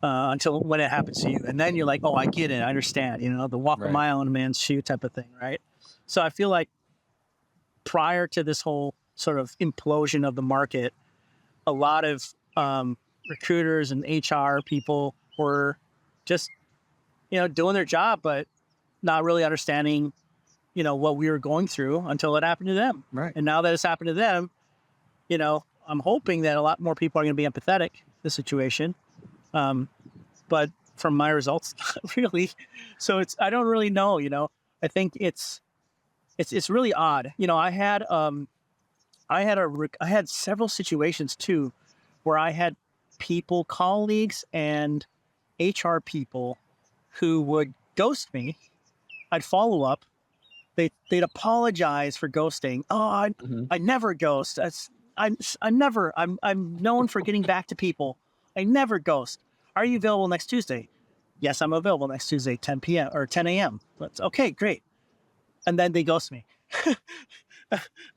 until when it happens to you. And then you're like, oh, I get it. I understand, the walk a mile in a man's shoe type of thing, right? So I feel like prior to this whole sort of implosion of the market, a lot of recruiters and HR people were just, doing their job, but not really understanding, what we were going through until it happened to them. Right. And now that it's happened to them, I'm hoping that a lot more people are going to be empathetic to the situation. But from my results, not really. So I don't really know, I think it's really odd. I had several situations too, where I had people, colleagues and HR people who would ghost me. I'd follow up. They'd apologize for ghosting. Oh, I never ghost. I'm known for getting back to people. I never ghost. Are you available next Tuesday? Yes, I'm available next Tuesday, 10 p.m. or 10 a.m. That's okay, great. And then they ghost me.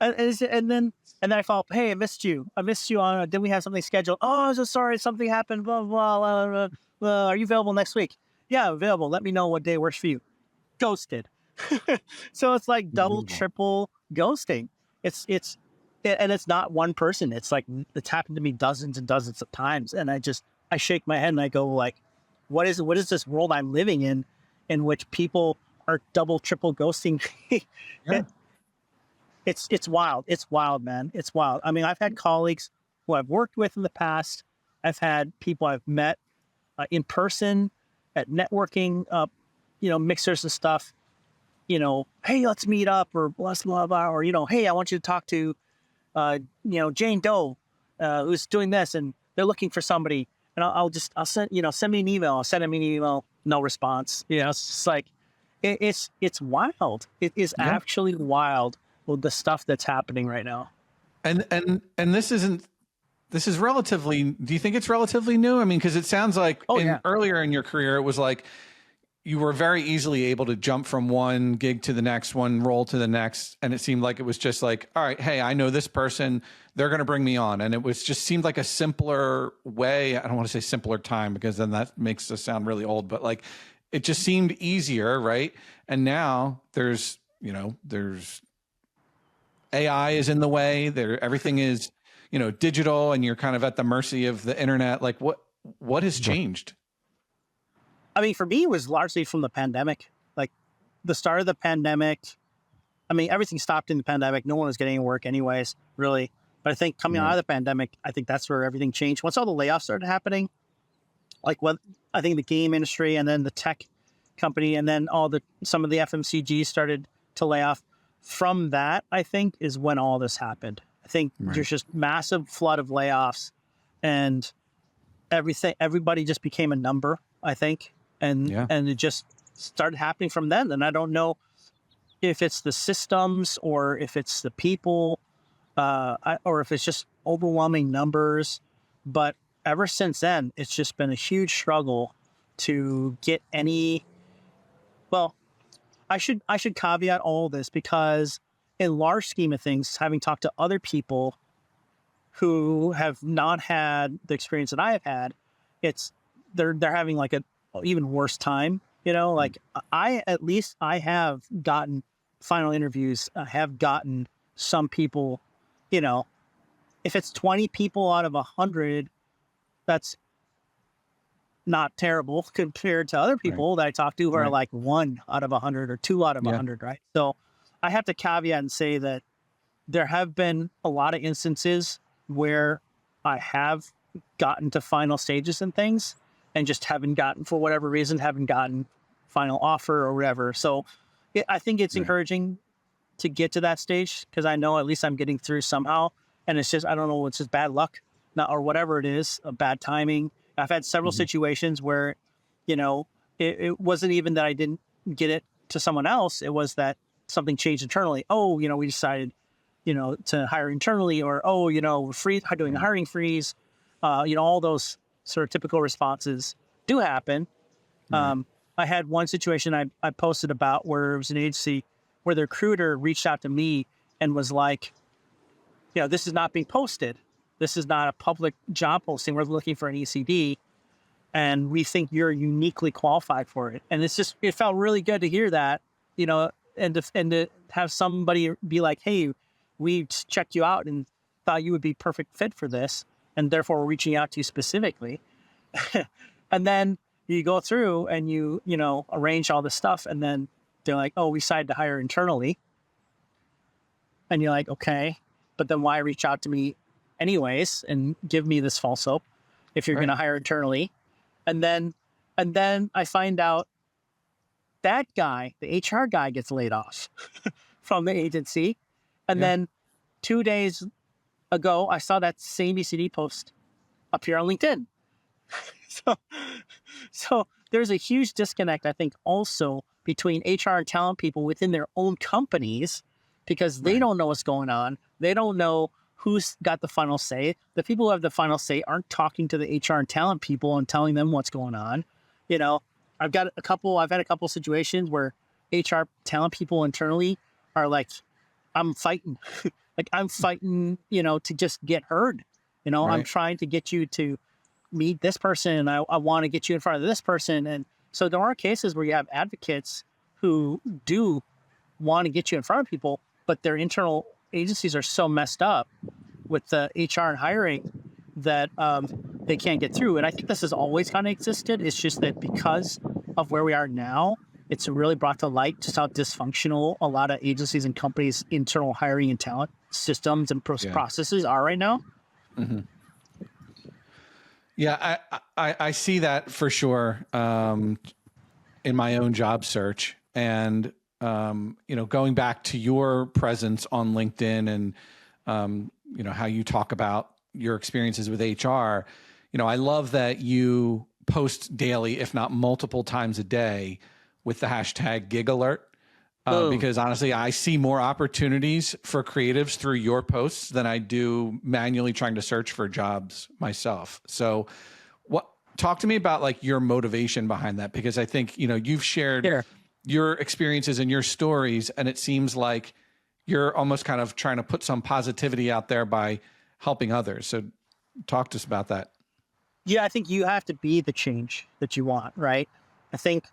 and then I follow up, hey, I missed you on, did we have something scheduled? Oh, I'm so sorry, something happened, blah, blah, blah. Are you available next week? Yeah, available. Let me know what day works for you. Ghosted. So it's like double, triple ghosting. And it's not one person. It's like, it's happened to me dozens and dozens of times. And I shake my head and I go like, what is this world I'm living in which people are double, triple ghosting me? Yeah. It's wild. It's wild, man. It's wild. I mean, I've had colleagues who I've worked with in the past. I've had people I've met in person at networking, mixers and stuff. Hey, let's meet up, or blah, blah, blah, or, hey, I want you to talk to, Jane Doe, who's doing this, and they're looking for somebody. And I'll send me an email. I'll send them an email, no response. It's just like, it's wild. It is actually wild with the stuff that's happening right now. And this is relatively, do you think it's relatively new? I mean, because it sounds like earlier in your career, it was like you were very easily able to jump from one gig to the next, one role to the next. And it seemed like it was just like, all right, hey, I know this person, they're going to bring me on. And it was just seemed like a simpler way. I don't want to say simpler time because then that makes us sound really old, but like it just seemed easier. Right. And now there's AI is in the way there. Everything is, digital, and you're kind of at the mercy of the internet. Like what has changed? I mean, for me, it was largely from the pandemic. Like the start of the pandemic, I mean, everything stopped in the pandemic. No one was getting any work anyways, really. But I think coming out of the pandemic, I think that's where everything changed. Once all the layoffs started happening, like I think the game industry and then the tech company and then some of the FMCG started to lay off. From that, I think, is when all this happened. I think there's just massive flood of layoffs and everybody just became a number, I think. And it just started happening from then. And I don't know if it's the systems or if it's the people or if it's just overwhelming numbers. But ever since then, it's just been a huge struggle to get any, well, I should caveat all this because in large scheme of things, having talked to other people who have not had the experience that I have had, they're having like an even worse time. Like I have gotten final interviews. I have gotten some people, if it's 20 people out of 100, that's not terrible compared to other Right. people that I talk to who are Right. like 1 out of 100 or 2 out of Yeah. 100, right? So I have to caveat and say that there have been a lot of instances where I have gotten to final stages and things and just haven't gotten, for whatever reason, haven't gotten final offer or whatever. So I think it's Right. encouraging to get to that stage because I know at least I'm getting through somehow. And it's just, I don't know, it's just bad luck not, or whatever it is, bad timing. I've had several Mhm. situations where, you know, it wasn't even that I didn't get it to someone else. It was that something changed internally. Oh, we decided, to hire internally, or, oh, we're doing a Right. hiring freeze. All those sort of typical responses do happen. Right. I had one situation I posted about where it was an agency where the recruiter reached out to me and was like, this is not being posted. This is not a public job posting. We're looking for an ECD and we think you're uniquely qualified for it. And it felt really good to hear that, and to have somebody be like, hey, we checked you out and thought you would be perfect fit for this. And therefore we're reaching out to you specifically. And then you go through and you arrange all this stuff. And then they're like, oh, we decided to hire internally. And you're like, okay, but then why reach out to me anyways and give me this false hope if you're going to Right. hire internally? And then I find out that guy, the HR guy, gets laid off from the agency. And Yeah. then 2 days ago, I saw that same ECD post appear on LinkedIn. So, so there's a huge disconnect, I think, also between HR and talent people within their own companies because they Right. don't know what's going on. They don't know who's got the final say. The people who have the final say aren't talking to the HR and talent people and telling them what's going on. I've had a couple situations where HR talent people internally are like, I'm fighting. Like I'm fighting, to just get heard. I'm Right. trying to get you to meet this person and I want to get you in front of this person. And so there are cases where you have advocates who do want to get you in front of people, but their internal agencies are so messed up with the HR and hiring that they can't get through. And I think this has always kind of existed. It's just that because of where we are now, it's really brought to light just how dysfunctional a lot of agencies and companies' internal hiring and talent systems and Yeah. processes are right now. Mm-hmm. Yeah, I see that for sure in my own job search. And, going back to your presence on LinkedIn and, how you talk about your experiences with HR, I love that you post daily, if not multiple times a day with the hashtag gig alert. Because honestly, I see more opportunities for creatives through your posts than I do manually trying to search for jobs myself. So talk to me about like your motivation behind that, because I think, you've shared Sure. your experiences and your stories, and it seems like you're almost kind of trying to put some positivity out there by helping others. So talk to us about that. Yeah, I think you have to be the change that you want, right? I think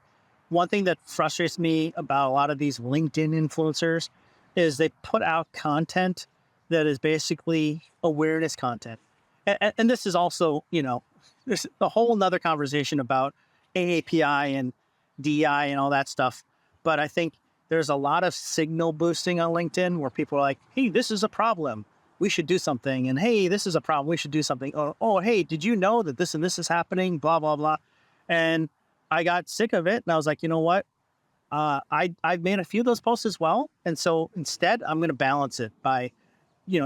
one thing that frustrates me about a lot of these LinkedIn influencers is they put out content that is basically awareness content. And this is also, there's a whole nother conversation about AAPI and DI and all that stuff. But I think there's a lot of signal boosting on LinkedIn where people are like, hey, this is a problem, we should do something. And hey, this is a problem, we should do something. Or, oh, hey, did you know that this and this is happening? Blah, blah, blah. And I got sick of it. And I was like, you know what? I've made a few of those posts as well. And so instead, I'm going to balance it by,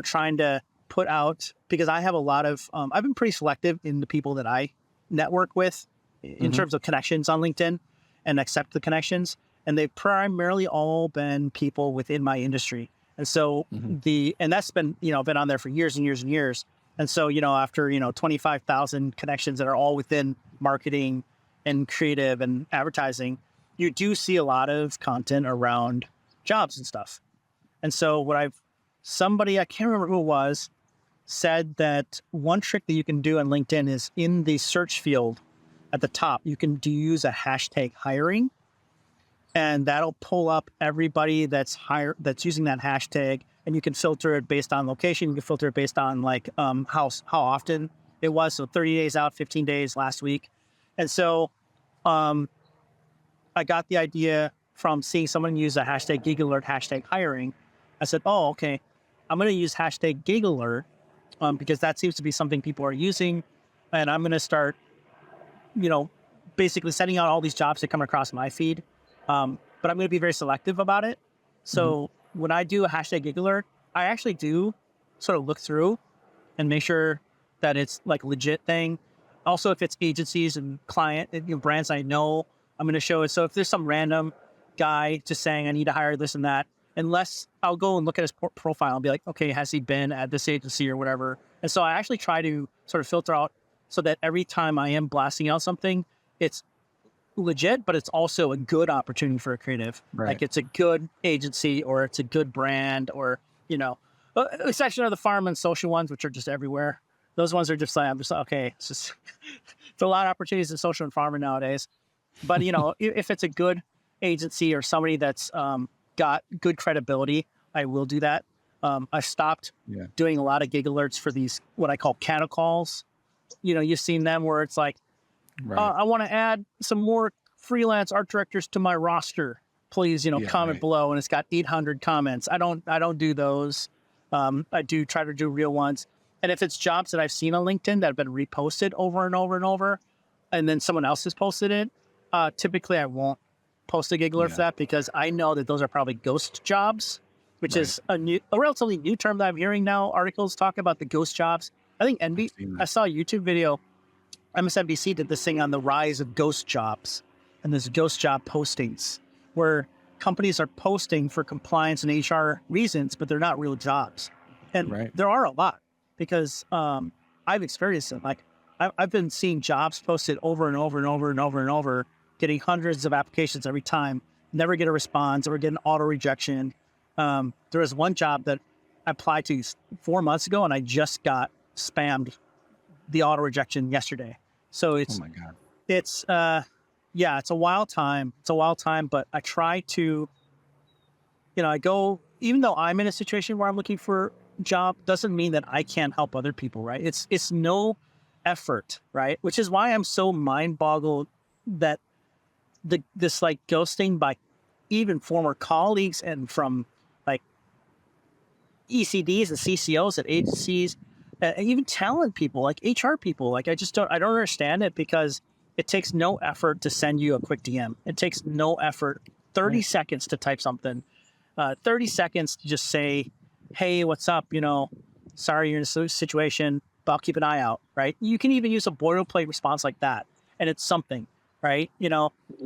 trying to put out, because I have a lot of, I've been pretty selective in the people that I network with in terms of connections on LinkedIn and accept the connections. And they've primarily all been people within my industry. And so and that's been, been on there for years and years and years. And so, after, 25,000 connections that are all within marketing and creative and advertising, you do see a lot of content around jobs and stuff. And so somebody, I can't remember who it was, said that one trick that you can do on LinkedIn is in the search field at the top, you can use a hashtag hiring, and that'll pull up everybody that's using that hashtag, and you can filter it based on location. You can filter it based on like how often it was. So 30 days out, 15 days last week. And so I got the idea from seeing someone use a hashtag gig alert, hashtag hiring. I said, oh, okay, I'm going to use hashtag gig alert because that seems to be something people are using. And I'm going to start, basically sending out all these jobs that come across my feed. But I'm going to be very selective about it. So when I do a hashtag gig alert, I actually do sort of look through and make sure that it's like a legit thing. Also, if it's agencies and brands I know, I'm going to show it. So if there's some random guy just saying I need to hire this and that, unless I'll go and look at his profile and be like, okay, has he been at this agency or whatever? And so I actually try to sort of filter out so that every time I am blasting out something, it's legit, but it's also a good opportunity for a creative. Right. Like it's a good agency or it's a good brand or, exception of the farm and social ones, which are just everywhere. Those ones are just like, I'm just like, okay, it's a lot of opportunities in social and farming nowadays. But, if it's a good agency or somebody that's got good credibility, I will do that. I stopped doing a lot of gig alerts for these, what I call cattle calls. You've seen them where it's like, I want to add some more freelance art directors to my roster. Please, comment below. And it's got 800 comments. I don't do those. I do try to do real ones. And if it's jobs that I've seen on LinkedIn that have been reposted over and over and over, and then someone else has posted it, typically I won't post a gig alert for that because I know that those are probably ghost jobs, which is a relatively new term that I'm hearing now. Articles talk about the ghost jobs. I think I saw a YouTube video. MSNBC did this thing on the rise of ghost jobs and this ghost job postings where companies are posting for compliance and HR reasons, but they're not real jobs. And there are a lot because I've experienced it. Like I've been seeing jobs posted over and over and over and over and over, getting hundreds of applications every time, never get a response or get an auto rejection. There was one job that I applied to 4 months ago and I just got spammed the auto rejection yesterday. So it's, oh my God. It's, it's a wild time. It's a wild time, but I try to, I go, even though I'm in a situation where I'm looking for a job, doesn't mean that I can't help other people, right? It's no effort, right? Which is why I'm so mind boggled that this like ghosting by even former colleagues and from like ECDs and CCOs at agencies, even talent people, like HR people, like I don't understand it because it takes no effort to send you a quick DM. It takes no effort, 30 seconds to type something, 30 seconds to just say, hey, what's up? Sorry you're in a situation, but I'll keep an eye out, right? You can even use a boilerplate response like that, and it's something, right?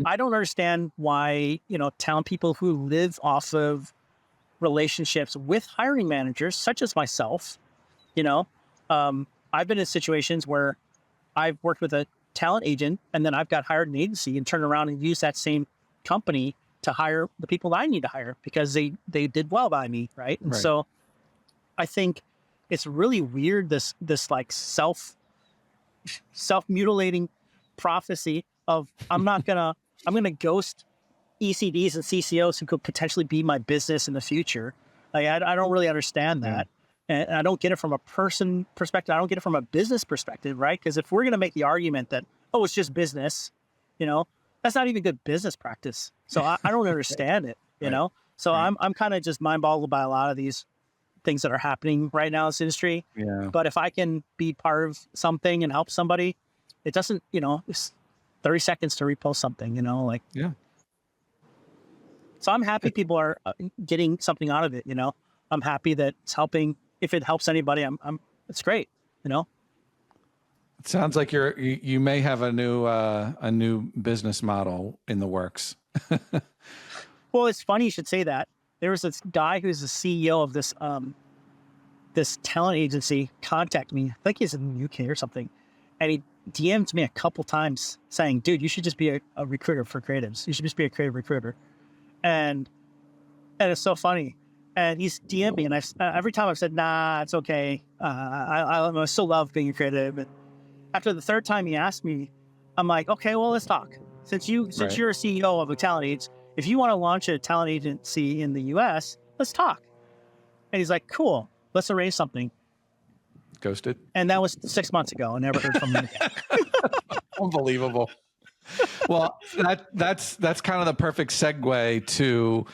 I don't understand why, talent people who live off of relationships with hiring managers, such as myself, I've been in situations where I've worked with a talent agent and then I've got hired an agency and turned around and used that same company to hire the people that I need to hire because they did well by me, right? And so I think it's really weird, this like self-mutilating prophecy of I'm gonna ghost ECDs and CCOs who could potentially be my business in the future. Like I don't really understand that. And I don't get it from a person perspective. I don't get it from a business perspective, right? Because if we're going to make the argument that, oh, it's just business, that's not even good business practice. So I don't understand it, you know? So I'm kind of just mind boggled by a lot of these things that are happening right now in this industry. Yeah. But if I can be part of something and help somebody, it doesn't, it's 30 seconds to repost something, Yeah. So I'm happy people are getting something out of it, I'm happy that it's helping. If it helps anybody, it's great, It sounds like you may have a new business model in the works. Well, it's funny you should say that. There was this guy who's the CEO of this talent agency contact me. I think he's in the UK or something. And he DM'd me a couple times saying, dude, you should just be a recruiter for creatives. You should just be a creative recruiter. And it's so funny. And he's DM'd me, and every time I've said, nah, it's okay. I still love being a creative. And after the third time he asked me, I'm like, okay, well, let's talk. Since you're a CEO of a talent agency, if you want to launch a talent agency in the US, let's talk. And he's like, cool, let's arrange something. Ghosted. And that was 6 months ago. I never heard from him again. Unbelievable. Well, that's kind of the perfect segue to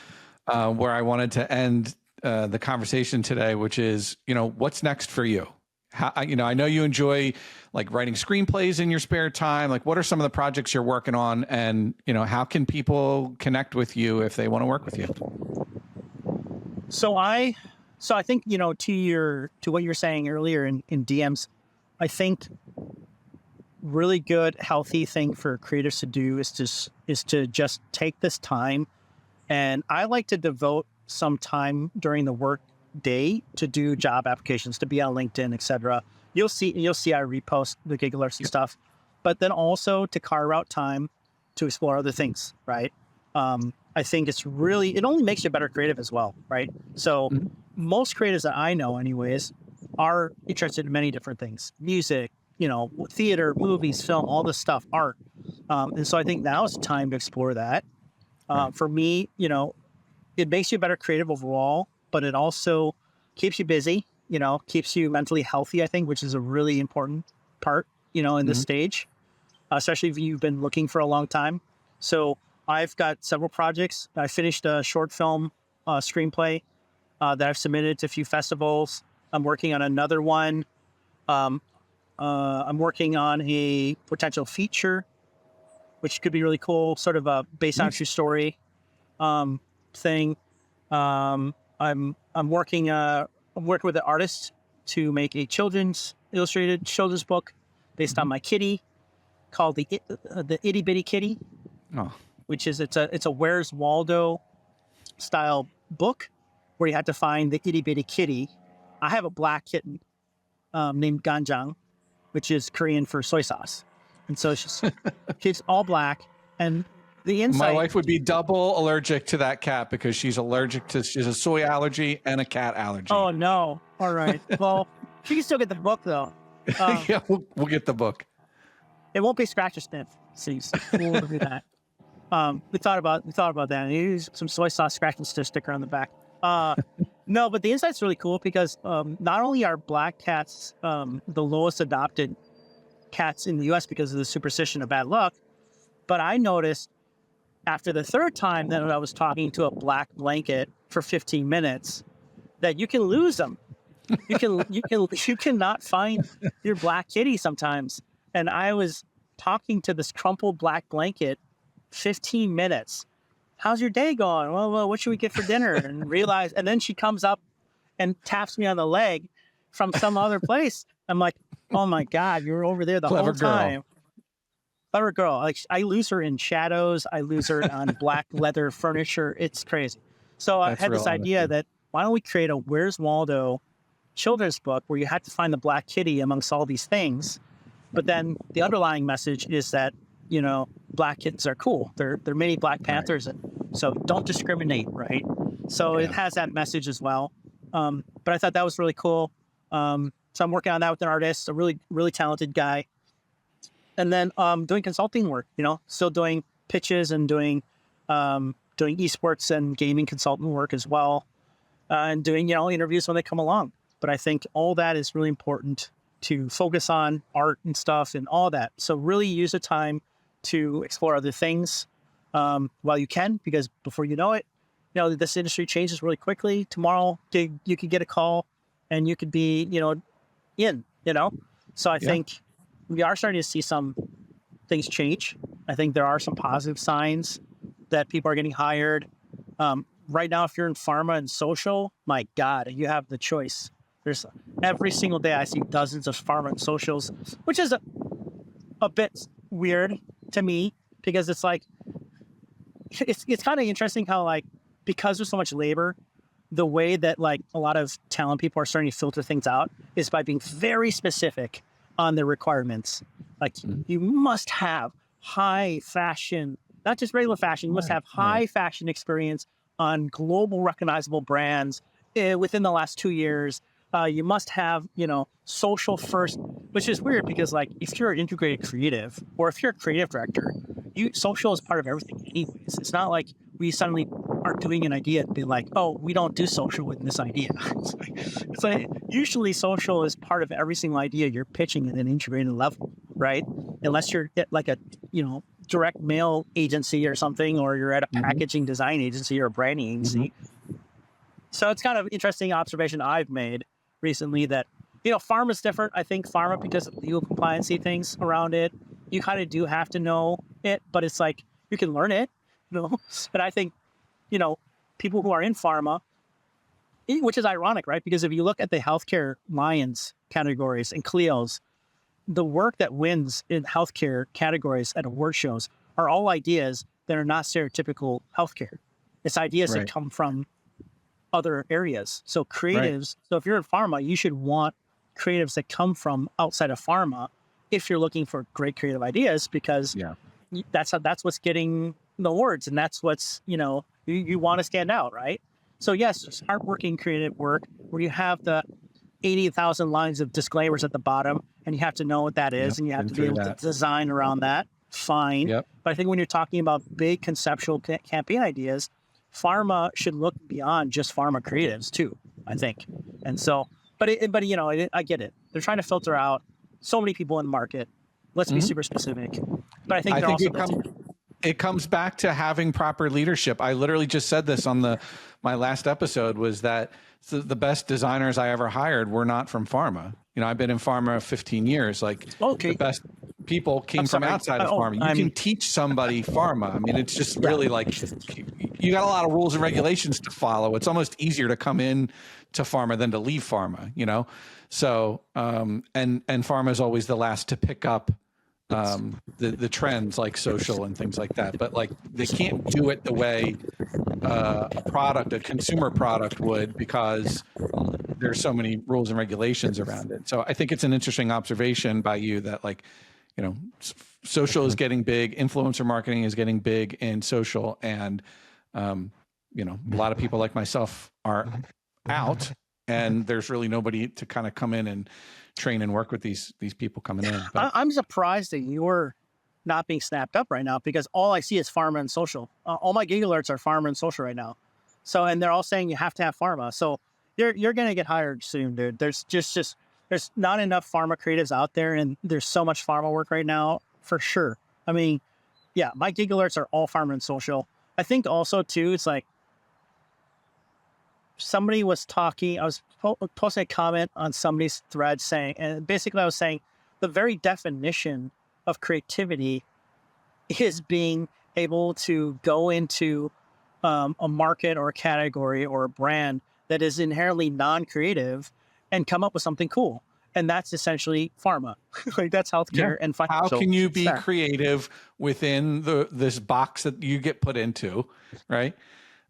where I wanted to end the conversation today, which is, what's next for you? How, I know you enjoy like writing screenplays in your spare time. Like, what are some of the projects you're working on, and how can people connect with you if they want to work with you? So I think, to what you were saying earlier in DMs, I think really good, healthy thing for creatives to do is to just take this time. And I like to devote some time during the work day to do job applications, to be on LinkedIn, etc. You'll see I repost the gig alerts and stuff, but then also to carve out time to explore other things, right? I think it only makes you a better creative as well, right? So most creatives that I know anyways are interested in many different things: music, theater, movies, film, all this stuff, art. And so I think now is the time to explore that. For me, it makes you a better creative overall, but it also keeps you busy, keeps you mentally healthy, I think, which is a really important part, in this stage, especially if you've been looking for a long time. So I've got several projects. I finished a short film screenplay that I've submitted to a few festivals. I'm working on another one. I'm working on a potential feature, which could be really cool, sort of based on a true story thing. I'm working with an artist to make a illustrated children's book based on my kitty, called the Itty Bitty Kitty, which is it's a Where's Waldo style book where you have to find the itty bitty kitty. I have a black kitten named Ganjang, which is Korean for soy sauce, and so she's all black. And the inside, my wife would be double allergic to that cat because she's a soy allergy and a cat allergy. Oh no! All right. Well, she can still get the book though. Yeah, we'll get the book. It won't be scratch or sniff. So we'll do that. We thought about that. And use some soy sauce scratch and sniff sticker on the back. No, but the inside's really cool because not only are black cats the lowest adopted cats in the U.S. because of the superstition of bad luck, but I noticed after the third time that I was talking to a black blanket for 15 minutes that you can lose them. You cannot find your black kitty sometimes. And I was talking to this crumpled black blanket 15 minutes. How's your day going? Well, what should we get for dinner? And then she comes up and taps me on the leg from some other place. I'm like, oh my God, you were over there the whole time. Clever girl. Like, I lose her in shadows. I lose her on black leather furniture. It's crazy. So I had this idea that why don't we create a Where's Waldo children's book where you have to find the black kitty amongst all these things. But then the underlying message is that, black kittens are cool. They're mini Black Panthers. Right. And so don't discriminate, right? So it has that message as well. But I thought that was really cool. So I'm working on that with an artist, a really, really talented guy. And then doing consulting work, still doing pitches and doing esports and gaming consultant work as well. And doing, interviews when they come along. But I think all that is really important to focus on art and stuff and all that. So really use the time to explore other things while you can, because before you know it, this industry changes really quickly. Tomorrow you could get a call and you could be, in. So I think we are starting to see some things change. I think there are some positive signs that people are getting hired. Right now, if you're in pharma and social, my God, you have the choice. There's every single day I see dozens of pharma and socials, which is a bit weird to me because it's like, it's kind of interesting how because there's so much labor, the way that a lot of talent people are starting to filter things out is by being very specific on their requirements. You must have high fashion, not just regular fashion, you must have high fashion experience on global recognizable brands within the last 2 years. You must have, social first, which is weird because if you're an integrated creative or if you're a creative director, social is part of everything anyways. It's not like we suddenly are doing an idea and be like, oh, we don't do social with this idea. It's like usually social is part of every single idea you're pitching at an integrated level. right? Unless you're at like a, direct mail agency or something, or you're at a packaging design agency or a branding agency. So it's kind of interesting observation I've made recently that, pharma is different. I think pharma, because of legal compliancy things around it, you kind of do have to know it, but it's like you can learn it, But I think, people who are in pharma, which is ironic, right? Because if you look at the healthcare Lions categories and Clio's, the work that wins in healthcare categories at award shows are all ideas that are not stereotypical healthcare. It's ideas that come from other areas. So creatives, so if you're in pharma, you should want creatives that come from outside of pharma if you're looking for great creative ideas, because that's what's getting the awards, and that's what's, you want to stand out, right? So yes, there's hardworking creative work where you have the 80,000 lines of disclaimers at the bottom, and you have to know what that is, and you have to be able to design around that. Fine. But I think when you're talking about big conceptual campaign ideas, pharma should look beyond just pharma creatives too, I think. And so, but I get it. They're trying to filter out so many people in the market. Let's be super specific. But I think it comes back to having proper leadership. I literally just said this on my last episode, was that the best designers I ever hired were not from pharma. I've been in pharma 15 years. Like the best people came from outside of pharma. You can teach somebody pharma. I mean, it's just really like you got a lot of rules and regulations to follow. It's almost easier to come in to pharma than to leave pharma, So, and pharma is always the last to pick up the trends like social and things like that. But like they can't do it the way a consumer product would, because there's so many rules and regulations around it. So I think it's an interesting observation by you that social is getting big, influencer marketing is getting big in social, and a lot of people like myself are out, and there's really nobody to kind of come in and train and work with these people coming in. But I'm surprised that you're not being snapped up right now, because all I see is pharma and social. All my gig alerts are pharma and social right now. So, and they're all saying you have to have pharma. So you're going to get hired soon, dude. There's just there's not enough pharma creatives out there, and there's so much pharma work right now, for sure. I mean, yeah, my gig alerts are all pharma and social. I think also too, it's like somebody was talking, I was posting a comment on somebody's thread saying, and basically I was saying the very definition of creativity is being able to go into a market or a category or a brand that is inherently non-creative and come up with something cool. And that's essentially pharma. Like that's healthcare and financial. How can you be creative within this box that you get put into, right?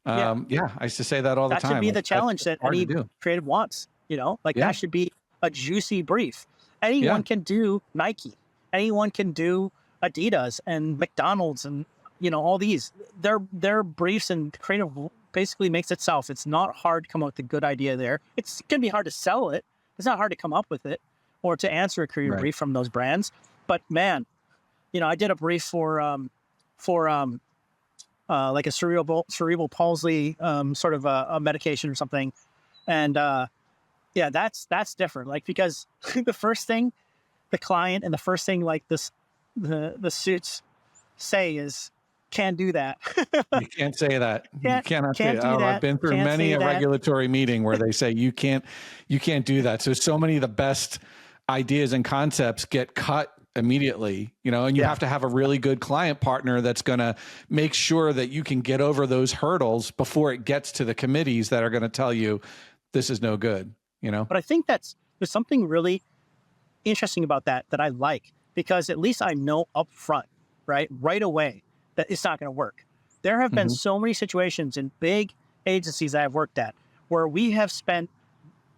I used to say that all the time. That should be the challenge that any creative wants, that should be a juicy brief. Anyone can do Nike. Anyone can do Adidas and McDonald's and, all these. Their briefs and creative basically makes itself. It's not hard to come up with a good idea there. It's going to be hard to sell it. It's not hard to come up with it or to answer a creative brief from those brands. But man, I did a brief for like a cerebral palsy, sort of a medication or something. And that's different. Like, because the first thing the client and the first thing like the suits say is, can't do that. You can't say that. You cannot say that. I've been through many a regulatory meeting where they say you can't do that. So many of the best ideas and concepts get cut immediately, and you have to have a really good client partner that's going to make sure that you can get over those hurdles before it gets to the committees that are going to tell you this is no good, But I think there's something really interesting about that I like, because at least I know up front, right away, that it's not going to work. There have been so many situations in big agencies I have worked at where we have spent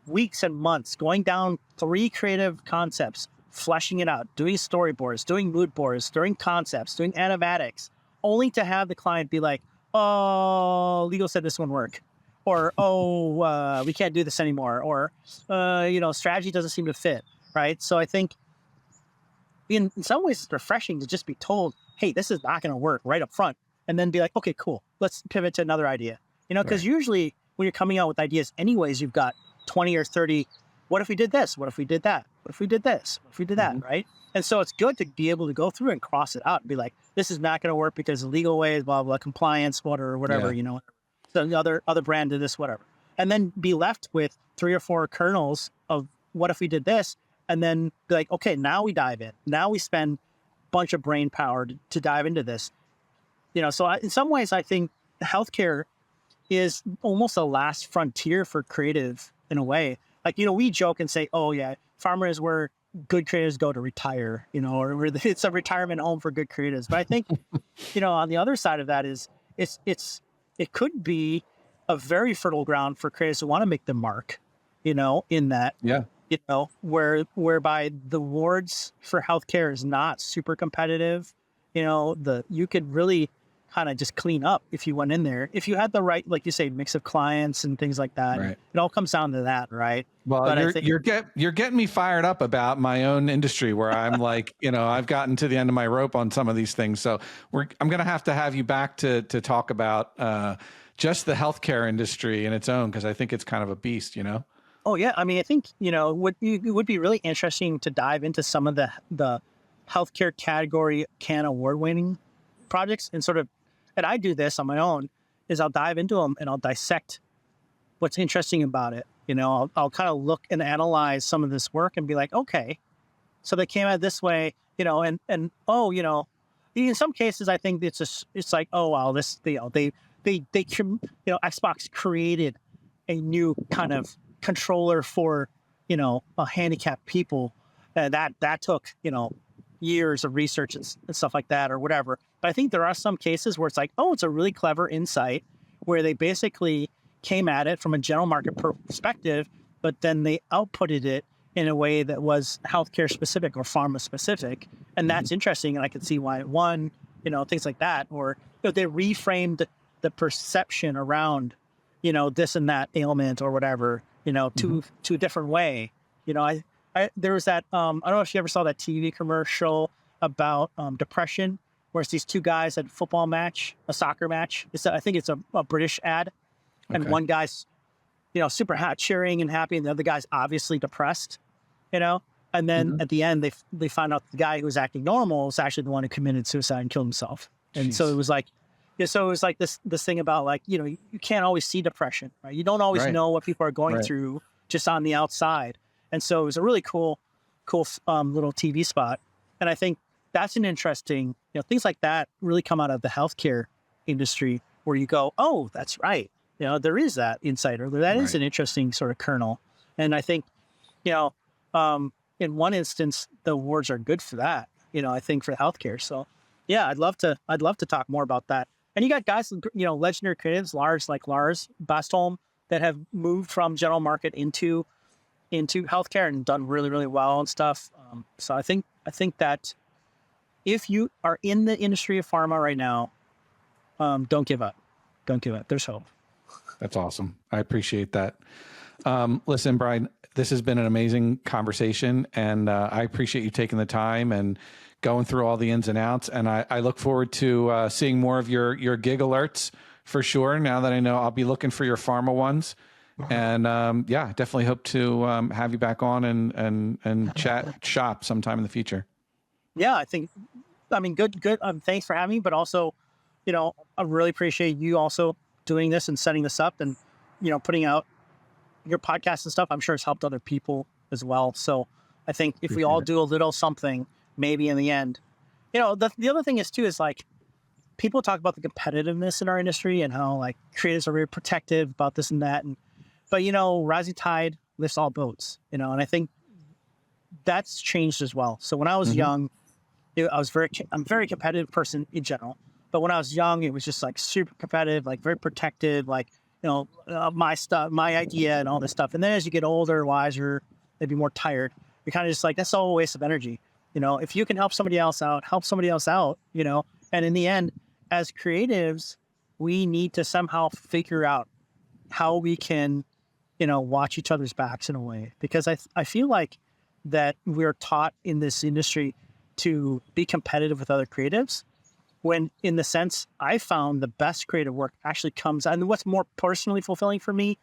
weeks and months going down 3 creative concepts, fleshing it out, doing storyboards, doing mood boards, doing concepts, doing animatics, only to have the client be like, oh, legal said this won't work. Or, we can't do this anymore. Or, strategy doesn't seem to fit, right? So I think in some ways it's refreshing to just be told, hey, this is not going to work right up front. And then be like, okay, cool. Let's pivot to another idea. Because usually when you're coming out with ideas anyways, you've got 20 or 30, what if we did this? What if we did that? What if we did this? What if we did that? Right. And so it's good to be able to go through and cross it out and be like, this is not going to work because of legal ways, blah, blah, compliance, whatever, so the other brand did this, whatever. And then be left with 3 or 4 kernels of what if we did this? And then be like, okay, now we dive in. Now we spend a bunch of brain power to dive into this. So in some ways, I think healthcare is almost a last frontier for creative in a way. Like, we joke and say, oh yeah, pharma is where good creatives go to retire, or it's a retirement home for good creatives. But I think, on the other side of that is it could be a very fertile ground for creatives who want to make the mark, in that, whereby the awards for healthcare is not super competitive. You could really kind of just clean up if you went in there. If you had the right, like you say, mix of clients and things like that, right. It all comes down to that, right? Well, but you're getting me fired up about my own industry where I'm like, I've gotten to the end of my rope on some of these things. So I'm going to have you back to talk about just the healthcare industry in its own, because I think it's kind of a beast, Oh yeah, I mean, I think it would be really interesting to dive into some of the healthcare category Cannes award-winning projects and I do this on my own, is I'll dive into them and I'll dissect what's interesting about it. I'll kind of look and analyze some of this work and be like, okay, so they came out this way, in some cases I think it's like, oh wow, this Xbox created a new kind of controller for handicapped people, and that took years of research and stuff like that or whatever. But I think there are some cases where it's like, oh, it's a really clever insight where they basically came at it from a general market perspective, but then they outputted it in a way that was healthcare specific or pharma specific. And that's interesting. And I can see why it won, things like that. Or they reframed the perception around, this and that ailment or whatever, to a different way. There was that, I don't know if you ever saw that TV commercial about depression, where it's these 2 guys at a soccer match. I think it's a British ad. And one guy's, super hot, cheering and happy, and the other guy's obviously depressed, And then at the end, they find out the guy who was acting normal was actually the one who committed suicide and killed himself. And so it was like, this thing about like, you can't always see depression, right? You don't always know what people are going through just on the outside. And so it was a really cool little TV spot. And I think that's an interesting, things like that really come out of the healthcare industry where you go, oh, that's right. There is that insight, or that is an interesting sort of kernel. And I think, in one instance, the awards are good for that, I think for healthcare. So yeah, I'd love to talk more about that. And you got guys, legendary creatives, Lars Bastholm, that have moved from general market into healthcare and done really, really well and stuff. So I think that if you are in the industry of pharma right now, don't give up. Don't give up. There's hope. That's awesome. I appreciate that. Listen, Brian, this has been an amazing conversation, and I appreciate you taking the time and going through all the ins and outs. And I look forward to seeing more of your gig alerts for sure. Now that I know, I'll be looking for your pharma ones. And definitely hope to have you back on and chat shop sometime in the future. Yeah, good. Thanks for having me, but also, I really appreciate you also doing this and setting this up and, putting out your podcast and stuff. I'm sure it's helped other people as well. So I think if we all do a little something, maybe in the end, the other thing is too, is like, people talk about the competitiveness in our industry and how like creatives are very protective about this and that. But rising tide lifts all boats, and I think that's changed as well. So when I was young, I'm a very competitive person in general. But when I was young, it was just like super competitive, like very protective, like, my stuff, my idea and all this stuff. And then as you get older, wiser, maybe more tired, you're kind of just like, that's all a waste of energy. If you can help somebody else out, help somebody else out, and in the end, as creatives, we need to somehow figure out how we can, watch each other's backs in a way, because I feel like that we're taught in this industry to be competitive with other creatives, when in the sense I found the best creative work actually comes, and what's more personally fulfilling for me,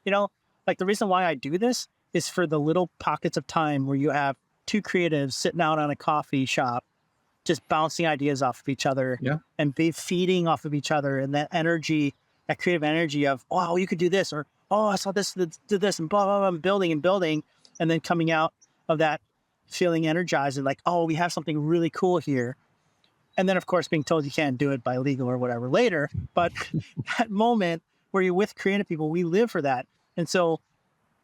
like the reason why I do this is for the little pockets of time where you have two creatives sitting out on a coffee shop, just bouncing ideas off of each other and be feeding off of each other. And that energy, that creative energy of, oh, you could do this, or, oh, I saw this, did this, and blah, blah, blah, and building. And then coming out of that feeling energized and like, oh, we have something really cool here. And then, of course, being told you can't do it by legal or whatever later. But that moment where you're with creative people, we live for that. And so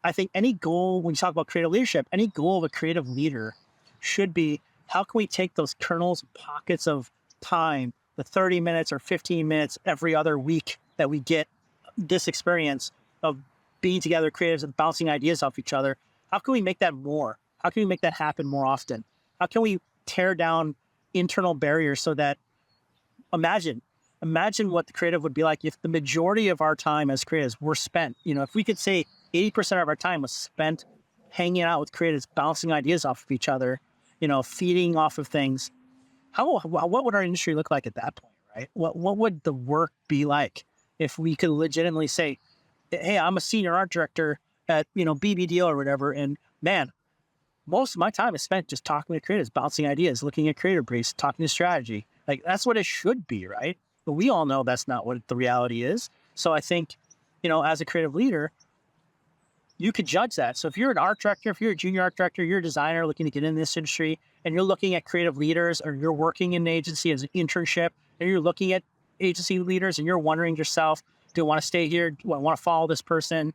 I think any goal, when you talk about creative leadership, any goal of a creative leader should be, how can we take those kernels, pockets of time, the 30 minutes or 15 minutes every other week that we get this experience of being together, creatives, and bouncing ideas off each other? How can we make that more? How can we make that happen more often? How can we tear down internal barriers so that, imagine what the creative would be like if the majority of our time as creatives were spent, if we could say 80% of our time was spent hanging out with creatives, bouncing ideas off of each other, feeding off of things. What would our industry look like at that point, right? What would the work be like if we could legitimately say, hey, I'm a senior art director at, BBDO or whatever, and man, most of my time is spent just talking with creatives, bouncing ideas, looking at creative briefs, talking to strategy. Like, that's what it should be, right? But we all know that's not what the reality is. So I think, as a creative leader, you could judge that. So if you're an art director, if you're a junior art director, you're a designer looking to get in this industry, and you're looking at creative leaders, or you're working in an agency as an internship, and you're looking at agency leaders, and you're wondering yourself, do I want to stay here? Do I want to follow this person?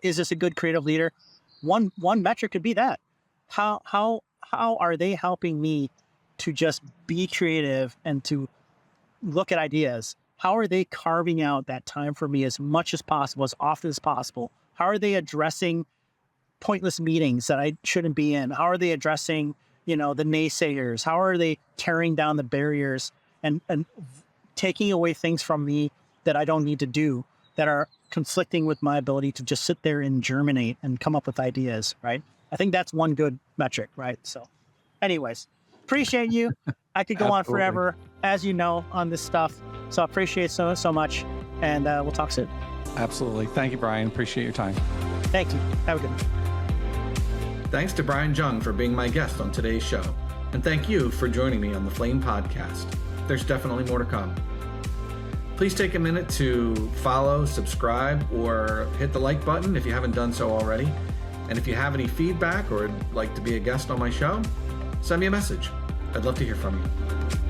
Is this a good creative leader? One metric could be that. How are they helping me to just be creative and to look at ideas? How are they carving out that time for me as much as possible, as often as possible? How are they addressing pointless meetings that I shouldn't be in? How are they addressing, the naysayers? How are they tearing down the barriers and taking away things from me that I don't need to do, that are conflicting with my ability to just sit there and germinate and come up with ideas, right? I think that's one good metric, right? So anyways, appreciate you. I could go on forever, as you know, on this stuff. So I appreciate it so much, and we'll talk soon. Absolutely. Thank you, Brian. Appreciate your time. Thank you. Have a good one. Thanks to Brian Jung for being my guest on today's show. And thank you for joining me on the Flame Podcast. There's definitely more to come. Please take a minute to follow, subscribe, or hit the like button if you haven't done so already. And if you have any feedback or would like to be a guest on my show, send me a message. I'd love to hear from you.